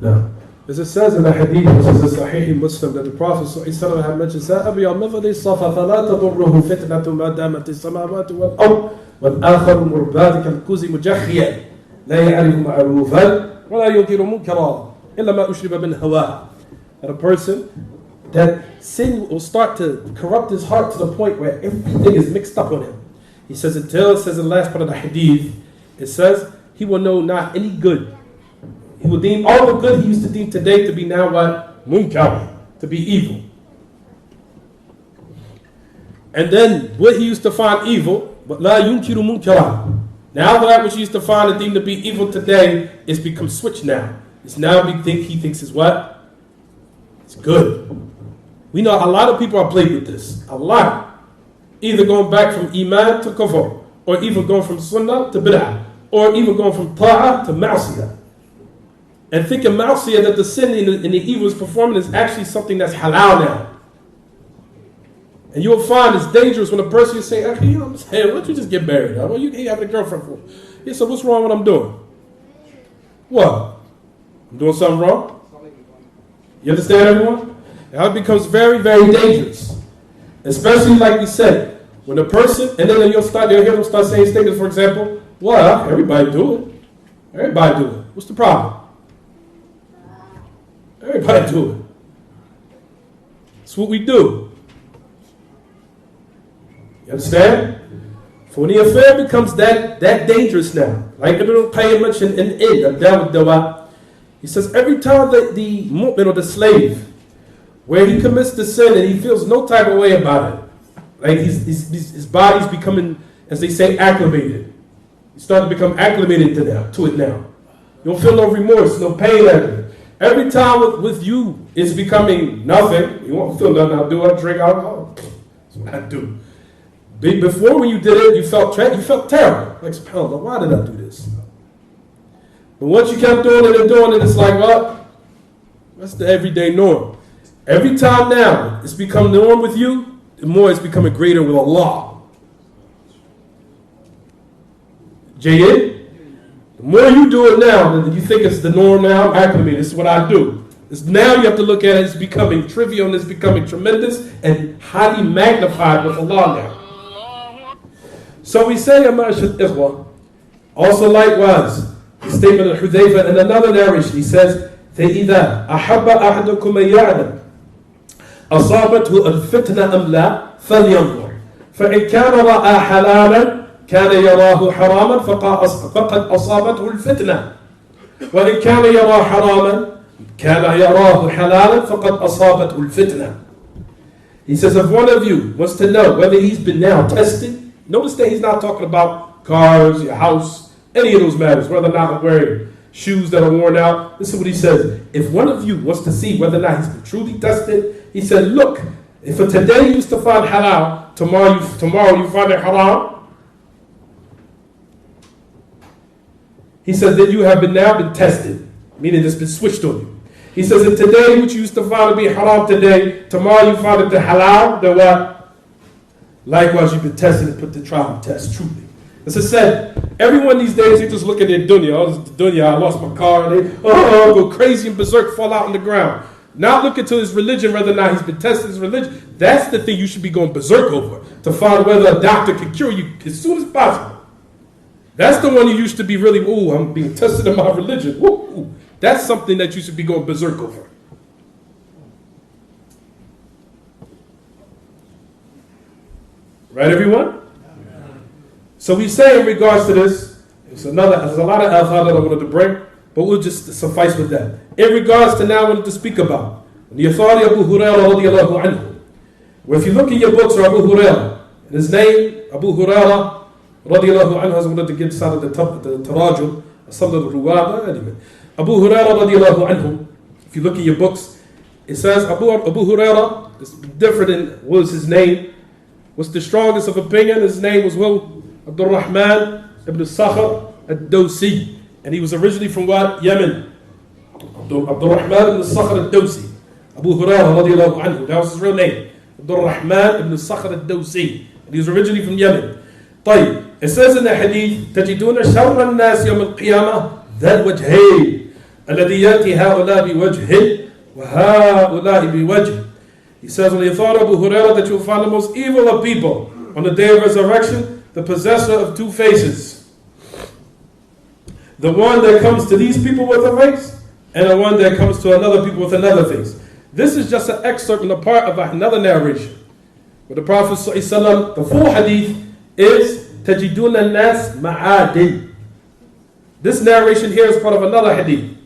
Now, as it says in the hadith, which is a Sahih Muslim, that the Prophet ﷺ had mentioned, سَأَبْيَ مِثْلِ الصَّفَ فَلَا تَضُرُّهُ فِتْنَةُ مَا دَامَتِ السَّمَاوَاتُ وَالْأَرْضُ وَالْآخَرُ مُرْبَادِ كَالْكُوزِ مُجَخِّيًا لَا يَعْرِفُ مَعْرُوفًا وَلَا يُنكِرُ مُنكَرًا إِلَّا مَا أُشْرِبَ مِنْ هَوَاهُ. That a person, that sin will start to corrupt his heart to the point where everything is mixed up on him. He says until, it says in the last part of the hadith, it says, he will know not any good. He will deem all the good he used to deem today to be now what? Munkar, to be evil. And then what he used to find evil, but la yunkiru munkara. Now that which he used to find and deem to be evil today is become switched now. It's now he thinks is what? It's good. We know a lot of people are played with this. A lot. Either going back from Iman to Kufr, or even going from sunnah to bid'ah, or even going from ta'ah to ma'siyah. And thinking ma'siyah, that the sin and the evil is performing, is actually something that's halal now. And you'll find it's dangerous when a person is saying, hey, why don't you just get married? What you having a girlfriend for? He said, what's wrong with what I'm doing? What? I'm doing something wrong? You understand, everyone? Now it becomes very, very dangerous. Especially like we said, when a person, and then you'll hear them start saying statements, for example, well, everybody do it. Everybody do it. What's the problem? Everybody do it. It's what we do. You understand? For when the affair becomes that dangerous now, like Ibn Qayyim mentioned in Dawa, he says every time that the mu'min or the slave, where he commits the sin and he feels no type of way about it, like his body's becoming, as they say, acclimated. You start to become acclimated to it now. You don't feel no remorse, no pain at it. Every time with you, it's becoming nothing. You won't feel nothing. I drink alcohol. That's what I do. Before, when you did it, you felt terrible. Like, subhanAllah, why did I do this? But once you kept doing it, it's like, what? That's the everyday norm. Every time now, it's become the norm with you, the more it's becoming greater with Allah. Jayyid? The more you do it now, you think it's the norm now, I'm acclimated, this is what I do. Now you have to look at it, it's becoming trivial and it's becoming tremendous and highly magnified with Allah now. So we say, also likewise, the statement of Hudayfa in another narration, he says, فَإِذَا أَحَبَّ أَحَدُكُمْ يَعْلَمْ أَصَابَتْهُ الْفِتْنَةَ أَمْ لَا فَلْيَنْظُرْ فَإِنْ كَانَ رَأَى حَلَالًا كان يراه حراما فقد أصابته الفتنة وإن كان يراه حراما كان يراه حلالا فقد أصابته الفتنة. He says, if one of you wants to know whether he's been now tested, notice that he's not talking about cars, your house, any of those matters, whether or not I'm wearing shoes that are worn out. This is what he says. If one of you wants to see whether or not he's been truly tested, he said, look, if for today you used to find halal, tomorrow you find it haram, he says that you have now been tested, meaning it's been switched on you. He says that today, which you used to find to be haram today, tomorrow you find it to halal, then what? Likewise, you've been tested and put the trial test, truly. As I said, everyone these days, they just look at their dunya. Oh, this is the dunya, I lost my car. And they go crazy and berserk, fall out on the ground. Not looking to his religion, whether or not he's been tested his religion. That's the thing you should be going berserk over, to find whether a doctor can cure you as soon as possible. That's the one you used to be really, I'm being tested in my religion. Ooh. That's something that you should be going berserk over. Right, everyone? Yeah. So we say in regards to this, there's a lot of alpha that I wanted to bring, but we'll just suffice with that. In regards to now I wanted to speak about the authority of Abu Hurairah radiallahu anhu. Where if you look in your books of Abu Hurairah, and his name, Abu Hurairah, radiallahu anhu, has wanted to get out of the tarajum, some of the ruwaba, anyway. Abu Hurairah radiallahu anhu, if you look at your books, it says Abu Hurairah, it's different in what was his name. What's the strongest of opinion? His name was Abdur-Rahman ibn Sakhr al-Dawsi. And he was originally from what? Yemen. Abdur-Rahman ibn Sakhr al-Dawsi. Abu Hurairah radiallahu anhu, that was his real name. Abdur-Rahman ibn Sakhr al-Dawsi. And he was originally from Yemen. طيب, it says in the hadith, تجدون شر الناس يوم القيامة ذا الوجهين الذي يأتي هؤلاء بوجه وهؤلاء بوجه. He says on the authority of Abu Hurairah that you will find the most evil of people on the day of resurrection, the possessor of two faces. The one that comes to these people with a face, and the one that comes to another people with another face. This is just an excerpt in a part of another narration. Where the Prophet ﷺ, the full hadith is تَجِدُونَ النَّاسِ مَعَادٍ. This narration here is part of another hadith.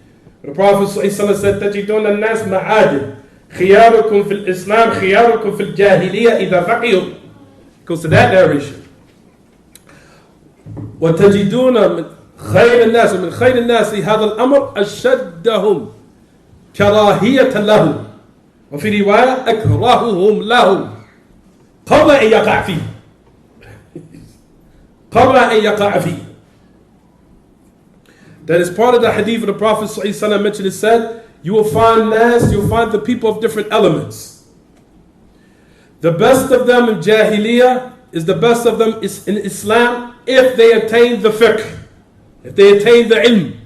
The Prophet ﷺ said تَجِدُونَ النَّاسِ مَعَادٍ خِيَارُكُمْ فِي الْإِسْلَامِ خِيَارُكُمْ فِي الْجَاهِلِيَّةِ إِذَا فَقِهُوا. Goes to that narration. وَتَجِدُونَ مِنْ خَيْرِ النَّاسِ ومن خَيْرِ النَّاسِ هذا الأمر أشدهم كراهية له وفي رواية أكرههم له قبل أن يقع فيه. قبل أن يقع فيه. That is part of the hadith of the Prophet ﷺ mentioned. It said, you will find the people of different elements. The best of them in Jahiliyyah is the best of them is in Islam if they attain the fiqh, if they attain the ilm.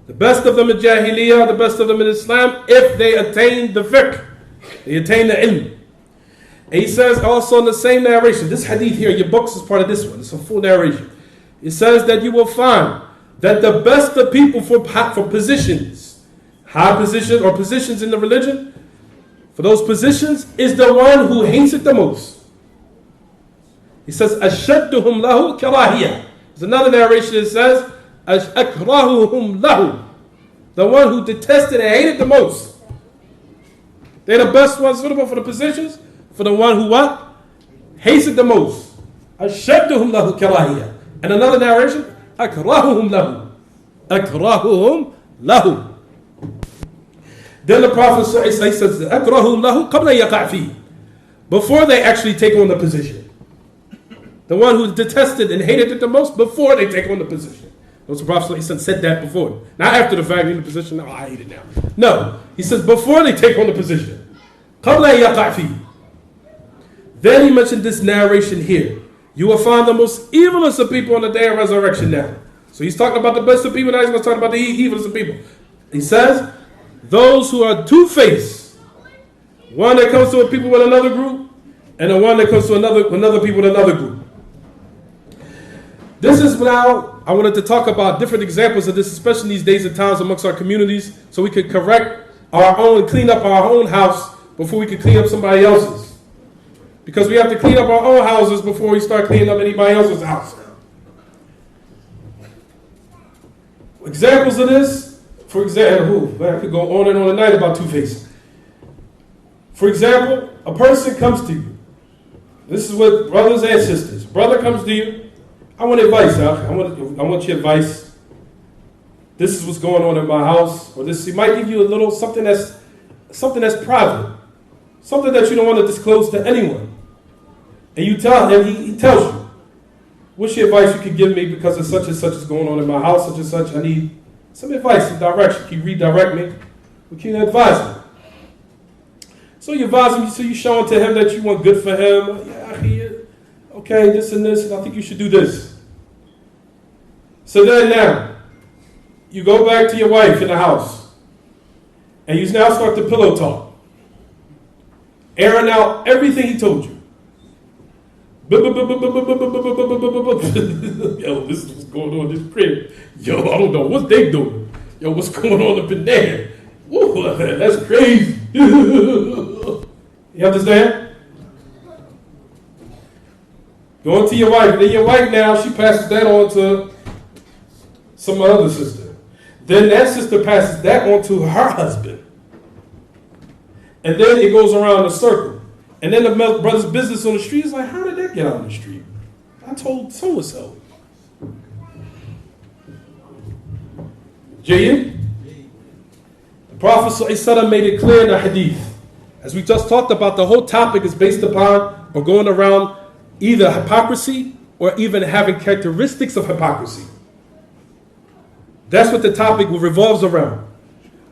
The best of them in Jahiliyyah, the best of them in Islam if they attain the fiqh, they attain the ilm. And he says also in the same narration, this hadith here, your books is part of this one, it's a full narration. It says that you will find that the best of people for positions, high positions or positions in the religion, for those positions is the one who hates it the most. He says, أَشَدُّهُمْ لَهُ كَرَاهِيَةً. There's another narration that says, أَكْرَهُهُمْ لَهُ. The one who detested and hated the most. They're the best ones suitable for the positions, for the one who what? Hates it the most. أَشَدُّهُمْ لَهُ كَرَاهِيَةً. And another narration, أَكْرَهُهُمْ لَهُ. أَكْرَهُهُمْ لَهُ. Then the Prophet says, أَكْرَهُهُمْ لَهُ قَبْلَ يَقَعْ فِيهِ. Before they actually take on the position. The one who detested and hated it the most before they take on the position. The Prophet said that before. Not after the fact, in the position, oh, I hate it now. No, he says before they take on the position. قَبْلَ يَقَعْ فِيهِ. Then he mentioned this narration here. You will find the most evilest of people on the day of resurrection now. So he's talking about the best of people, now he's going to talk about the evilest of people. He says, those who are two-faced. One that comes to a people with another group, and the one that comes to another people with another group. This is now, I wanted to talk about different examples of this, especially in these days and times amongst our communities, so we could correct our own, clean up our own house before we could clean up somebody else's. Because we have to clean up our own houses before we start cleaning up anybody else's house. Examples of this, for example, I could go on and on tonight about two-faced. For example, a person comes to you. This is what brothers and sisters. Brother comes to you. I want advice, huh? I want your advice. This is what's going on in my house. Or this, he might give you a little something that's private. Something that you don't want to disclose to anyone. And you tell him, he tells you, what's your advice you can give me because of such and such is going on in my house, such and such. I need some advice, some direction. Can you redirect me? Or can you advise me? So you advise him, so you showing to him that you want good for him. Yeah, okay, this and this, and I think you should do this. So then now, you go back to your wife in the house, and you now start the pillow talk. Airing out everything he told you. Yo, this is what's going on in this crib. Yo, I don't know what they doing. Yo, what's going on up in there? Ooh, that's crazy. You understand? Going to your wife. Then your wife now, she passes that on to some other sister. Then that sister passes that on to her husband. And then it goes around a circle. And then the brother's business on the street is like, how did that get out on the street? I told so-and-so. Jayyid? The Prophet ﷺ made it clear in the hadith. As we just talked about, the whole topic is based upon or going around either hypocrisy or even having characteristics of hypocrisy. That's what the topic revolves around.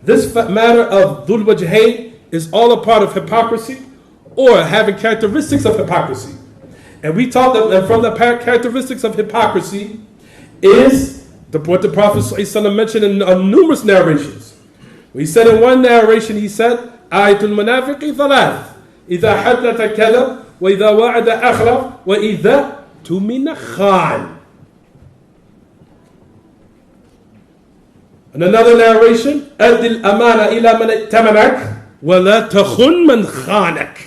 This matter of dhul wajhayn is all a part of hypocrisy or having characteristics of hypocrisy. And we talked that from the characteristics of hypocrisy is what the Prophet ﷺ mentioned in numerous narrations. He said in one narration, he said, Ayatul Munafiqi thalath. إذا حدث كذب وإذا وعد أخلف وإذا تمن خان. In another narration, أد الأمانة إلى من ائتمنك ولا تخن من خانك.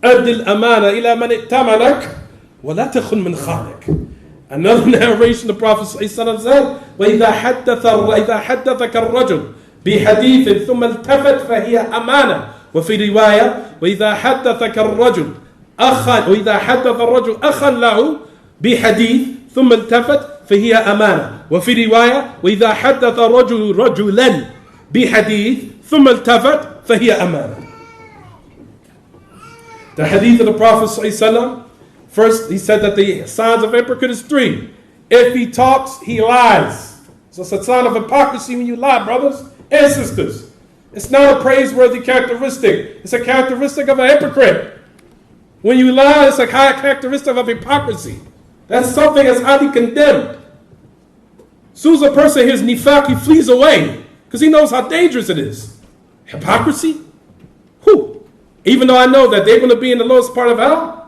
أد الأمانة إلى من ائتمنك ولا تخن من خانك. Another narration, the Prophet ﷺ said, وإذا حدثك الرجل بحديث ثم التفت فهي أمانة. وفي رواية وإذا حدثك الرجل أخا له بحديث ثم التفت فهي أمانة. وفي رواية وإذا حدث الرجل رجلا بحديث ثم التفت فهي أمانة. The hadith of the Prophet ﷺ First, he said that the signs of a hypocrite is 3. If he talks, he lies. So it's a sign of hypocrisy when you lie, brothers and sisters. It's not a praiseworthy characteristic. It's a characteristic of a hypocrite. When you lie, it's a high characteristic of hypocrisy. That's something that's highly condemned. As soon as a person hears nifaq, he flees away because he knows how dangerous it is. Hypocrisy? Whew. Even though I know that they're going to be in the lowest part of hell.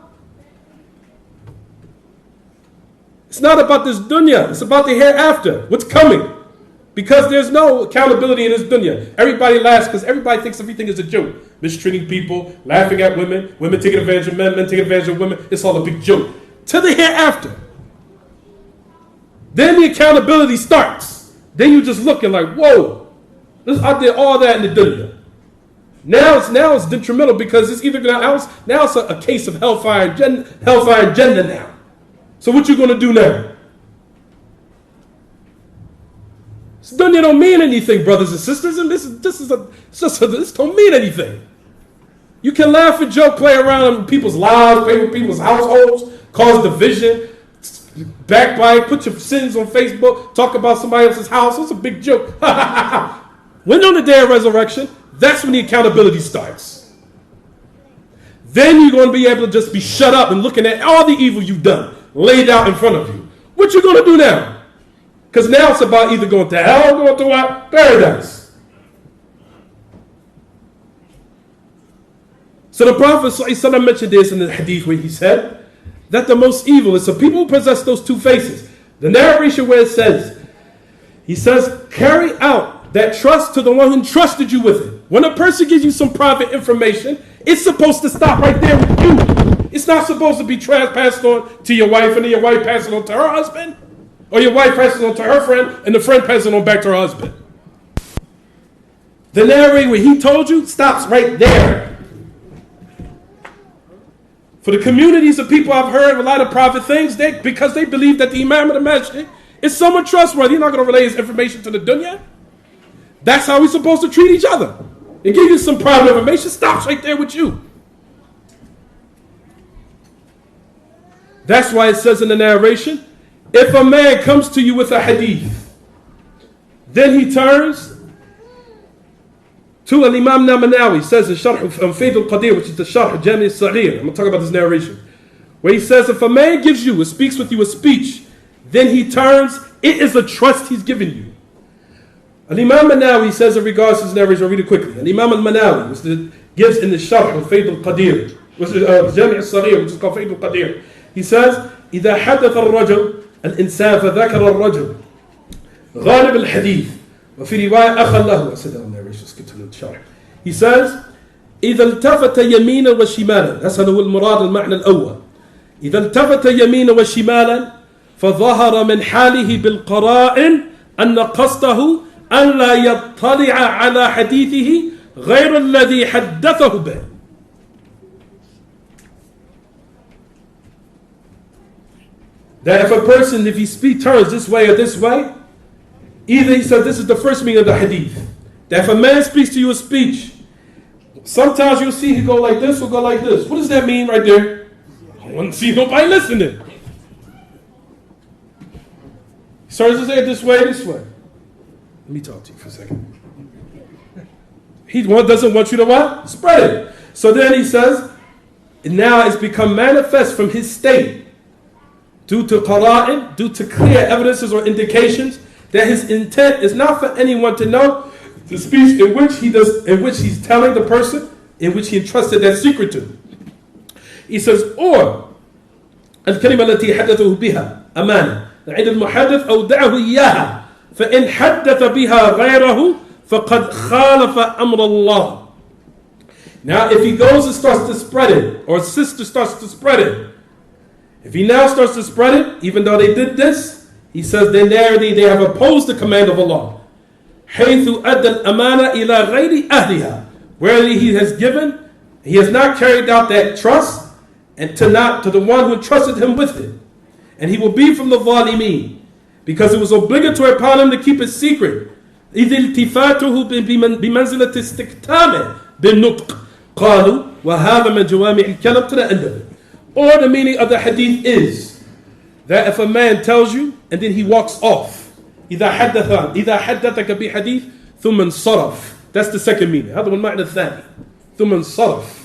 It's not about this dunya. It's about the hereafter. What's coming? Because there's no accountability in this dunya. Everybody laughs because everybody thinks everything is a joke. Mistreating people, laughing at women, women taking advantage of men, men taking advantage of women. It's all a big joke. To the hereafter. Then the accountability starts. Then you just looking like, whoa, I did all that in the dunya. Now it's detrimental because it's either now it's a case of hellfire and Jannah now. So what you going to do now? This dunya don't mean anything, brothers and sisters, and this don't mean anything. You can laugh and joke, play around in people's lives, play with people's households, cause division, backbite, put your sins on Facebook, talk about somebody else's house. It's a big joke. When on the day of resurrection, that's when the accountability starts. Then you're going to be able to just be shut up and looking at all the evil you've done laid out in front of you. What you going to do now? Because now it's about either going to hell or going to what? Paradise. So the Prophet ﷺ mentioned this in the hadith where he said that the most evil is the people who possess those 2 faces. The narration where it says, he says, carry out that trust to the one who entrusted you with it. When a person gives you some private information, it's supposed to stop right there with you. It's not supposed to be passed on to your wife and then your wife passes it on to her husband. Or your wife passes it on to her friend and the friend passes it on back to her husband. The narrator where he told you stops right there. For the communities of people I've heard a lot of private things, because they believe that the Imam of the Masjid is someone trustworthy. He's not going to relay his information to the dunya. That's how we're supposed to treat each other. And give you some private information, stops right there with you. That's why it says in the narration, if a man comes to you with a hadith, then he turns to al-Imam Namanawi, says in Sharh Fayd al-Qadir, which is the Sharh Jami al-Saghir. I'm going to talk about this narration. Where he says, if a man gives you, or speaks with you a speech, then he turns, it is a trust he's given you. Al-Imam Manawi says in regards to this narration, I'll read it quickly. Al-Imam al-Manawi, which gives in the Sharh Fayd al-Qadir, which is Jami al-Saghir, which is called Fayd al-Qadir. He says, إذا حدث الرجل الإنسان فذكر الرجل غالب الحديث وفي رواية أخا له. I said that on narration, let's get to the chart. He says, إذا التفت يمينا وشمالا. That's هو المراد المعنى الأول. إذا التفت يمينا وشمالا فظهر من حاله بالقرائن أن قصده أن لا يطلع على حديثه غير الذي حدثه به. That if a person, if he turns this way or this way, either he said this is the first meaning of the hadith. That if a man speaks to you a speech, sometimes you'll see he go like this or go like this. What does that mean right there? I don't want to see nobody listening. He starts to say it this way, this way. Let me talk to you for a second. He doesn't want you to what? Spread it. So then he says, now it's become manifest from his state, due to qara'in, due to clear evidences or indications, that his intent is not for anyone to know the speech in which he's telling the person in which he entrusted that secret to. He says, or الكلمة التي حدثه بها أمانة عند المحدث أودعه إياها فإن حدث بها غيره فقد خالف أمر الله. Now if he goes and starts to spread it, or his sister starts to spread it, if he now starts to spread it, even though they did this, he says then they have opposed the command of Allah. حيث أدى الأمانة إلى غير أهلها, where he has not carried out that trust, and to the one who entrusted him with it, and he will be from the ظالمين, because it was obligatory upon him to keep it secret. إذ التفاته بمنزلة استكتامه بالنطق قالوا وهذا من جوامع الكلم, to the end of it. Or the meaning of the hadith is that if a man tells you and then he walks off, إذا حدثك بحديث ثم انصرف. That's the second meaning. هذا هو المعنى الثاني. ثم انصرف.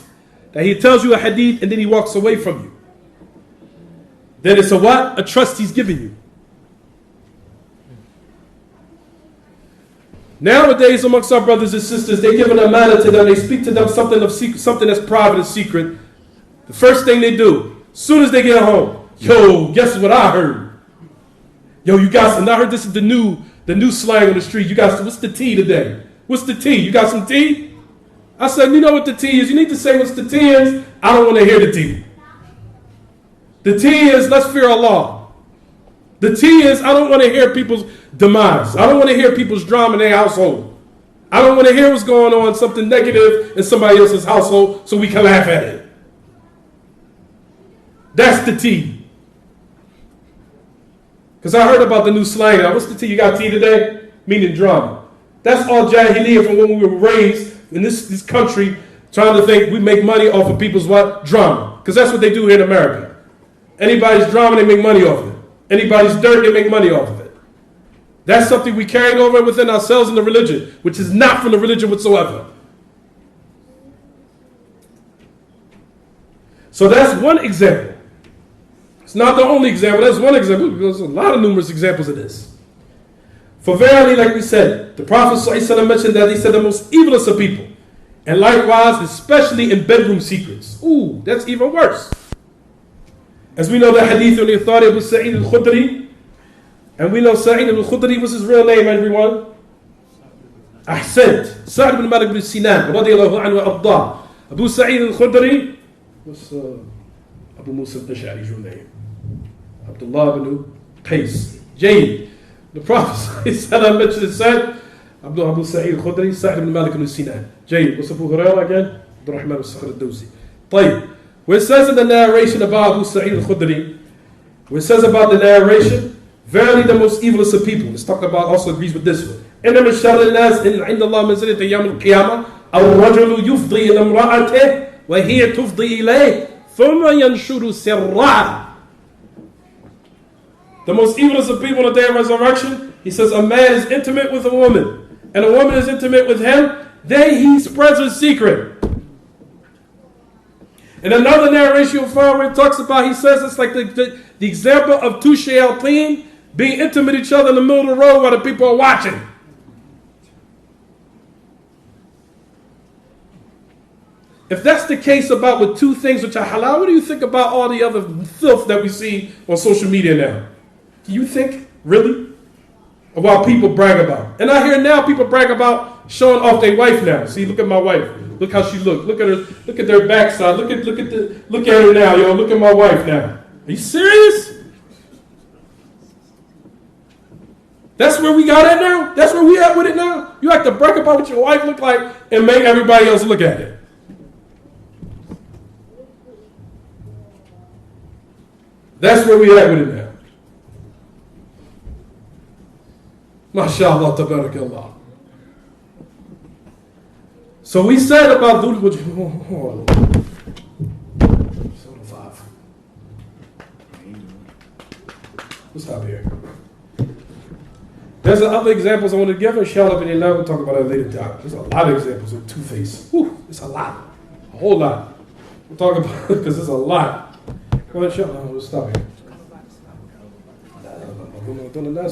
That he tells you a hadith and then he walks away from you. Then it's a what? A trust he's giving you. Nowadays, amongst our brothers and sisters, they give an amana to them. They speak to them something that's private and secret. The first thing they do, as soon as they get home, yo, guess what I heard? Yo, you got some, I heard this is the new slang on the street. You got some, what's the tea today? What's the tea? You got some tea? I said, you know what the tea is? You need to say what's the tea is. I don't want to hear the tea. The tea is, let's fear Allah. The tea is, I don't want to hear people's demise. I don't want to hear people's drama in their household. I don't want to hear what's going on, something negative in somebody else's household so we can laugh at it. That's the tea. Because I heard about the new slang now. What's the tea? You got tea today? Meaning drama. That's all jahiliyyah from when we were raised in this country trying to think we make money off of people's what? Drama. Because that's what they do here in America. Anybody's drama, they make money off of it. Anybody's dirt, they make money off of it. That's something we carried over within ourselves in the religion, which is not from the religion whatsoever. So that's one example. It's not the only example, that's one example, because there's a lot of numerous examples of this. For verily, like we said, the Prophet ﷺ mentioned that he said the most evilest of people. And likewise, especially in bedroom secrets. Ooh, that's even worse. As we know the hadith on the authority of Sa'id al-Khudri, and we know Sa'id al-Khudri was his real name, everyone. Ahsant. Sa'id ibn Malik ibn Sinan, radiyallahu anhu wa Abu Sa'id al-Khudri was Abu Musa al-Ash'ari's real name. Abdullah ibn Qais. Jayd. The Prophet said, I mentioned it, said, Abu Sa'id al-Khudri, Sa'id ibn Malik ibn Sinan. Jayd. What's Abu Hurairah again? Abdurrahman al-Sakhr al-Dawsi. طيب. Where it says in the narration about Abu Sa'id al-Khudri, where it says about the narration, verily the most evilest of people. Let's talk about, also agrees with this one. إِنَّ مِنْ شَرِّ النَّاسِ إِنَّ عِنْدَ اللَّهِ مَنْزِلَةَ يَوْمِ الْقِيَامَةِ الرَّجُلُ يُفْضِي إِلَى امْرَأَتِهِ وَهِيَ تُفْضِي إِلَيْهِ ثُمَّ يَنْشُرُ سِرَّهَا. The most evilest of people on the day of resurrection, he says a man is intimate with a woman, and a woman is intimate with him, then he spreads her secret. In another narration you'll find where it talks about, he says it's like the example of two shayateen being intimate with each other in the middle of the road while the people are watching. If that's the case about with two things which are halal, what do you think about all the other filth that we see on social media now? Do you think, really, about people brag about? And I hear now people brag about showing off their wife now. See, look at my wife. Look how she looks. Look at her. Look at their backside. Look at her now, yo. Look at my wife now. Are you serious? That's where we got at now? That's where we at with it now? You like to brag about what your wife look like and make everybody else look at it. That's where we at with it now. MashaAllah, tabarakallah. So we said about Let's stop here. There's other examples I want to give. Inshallah, we'll talk about it later time. There's a lot of examples of two-face. It's a lot. A whole lot. We'll talk about it because there's a lot. Well, inshallah, we'll stop here.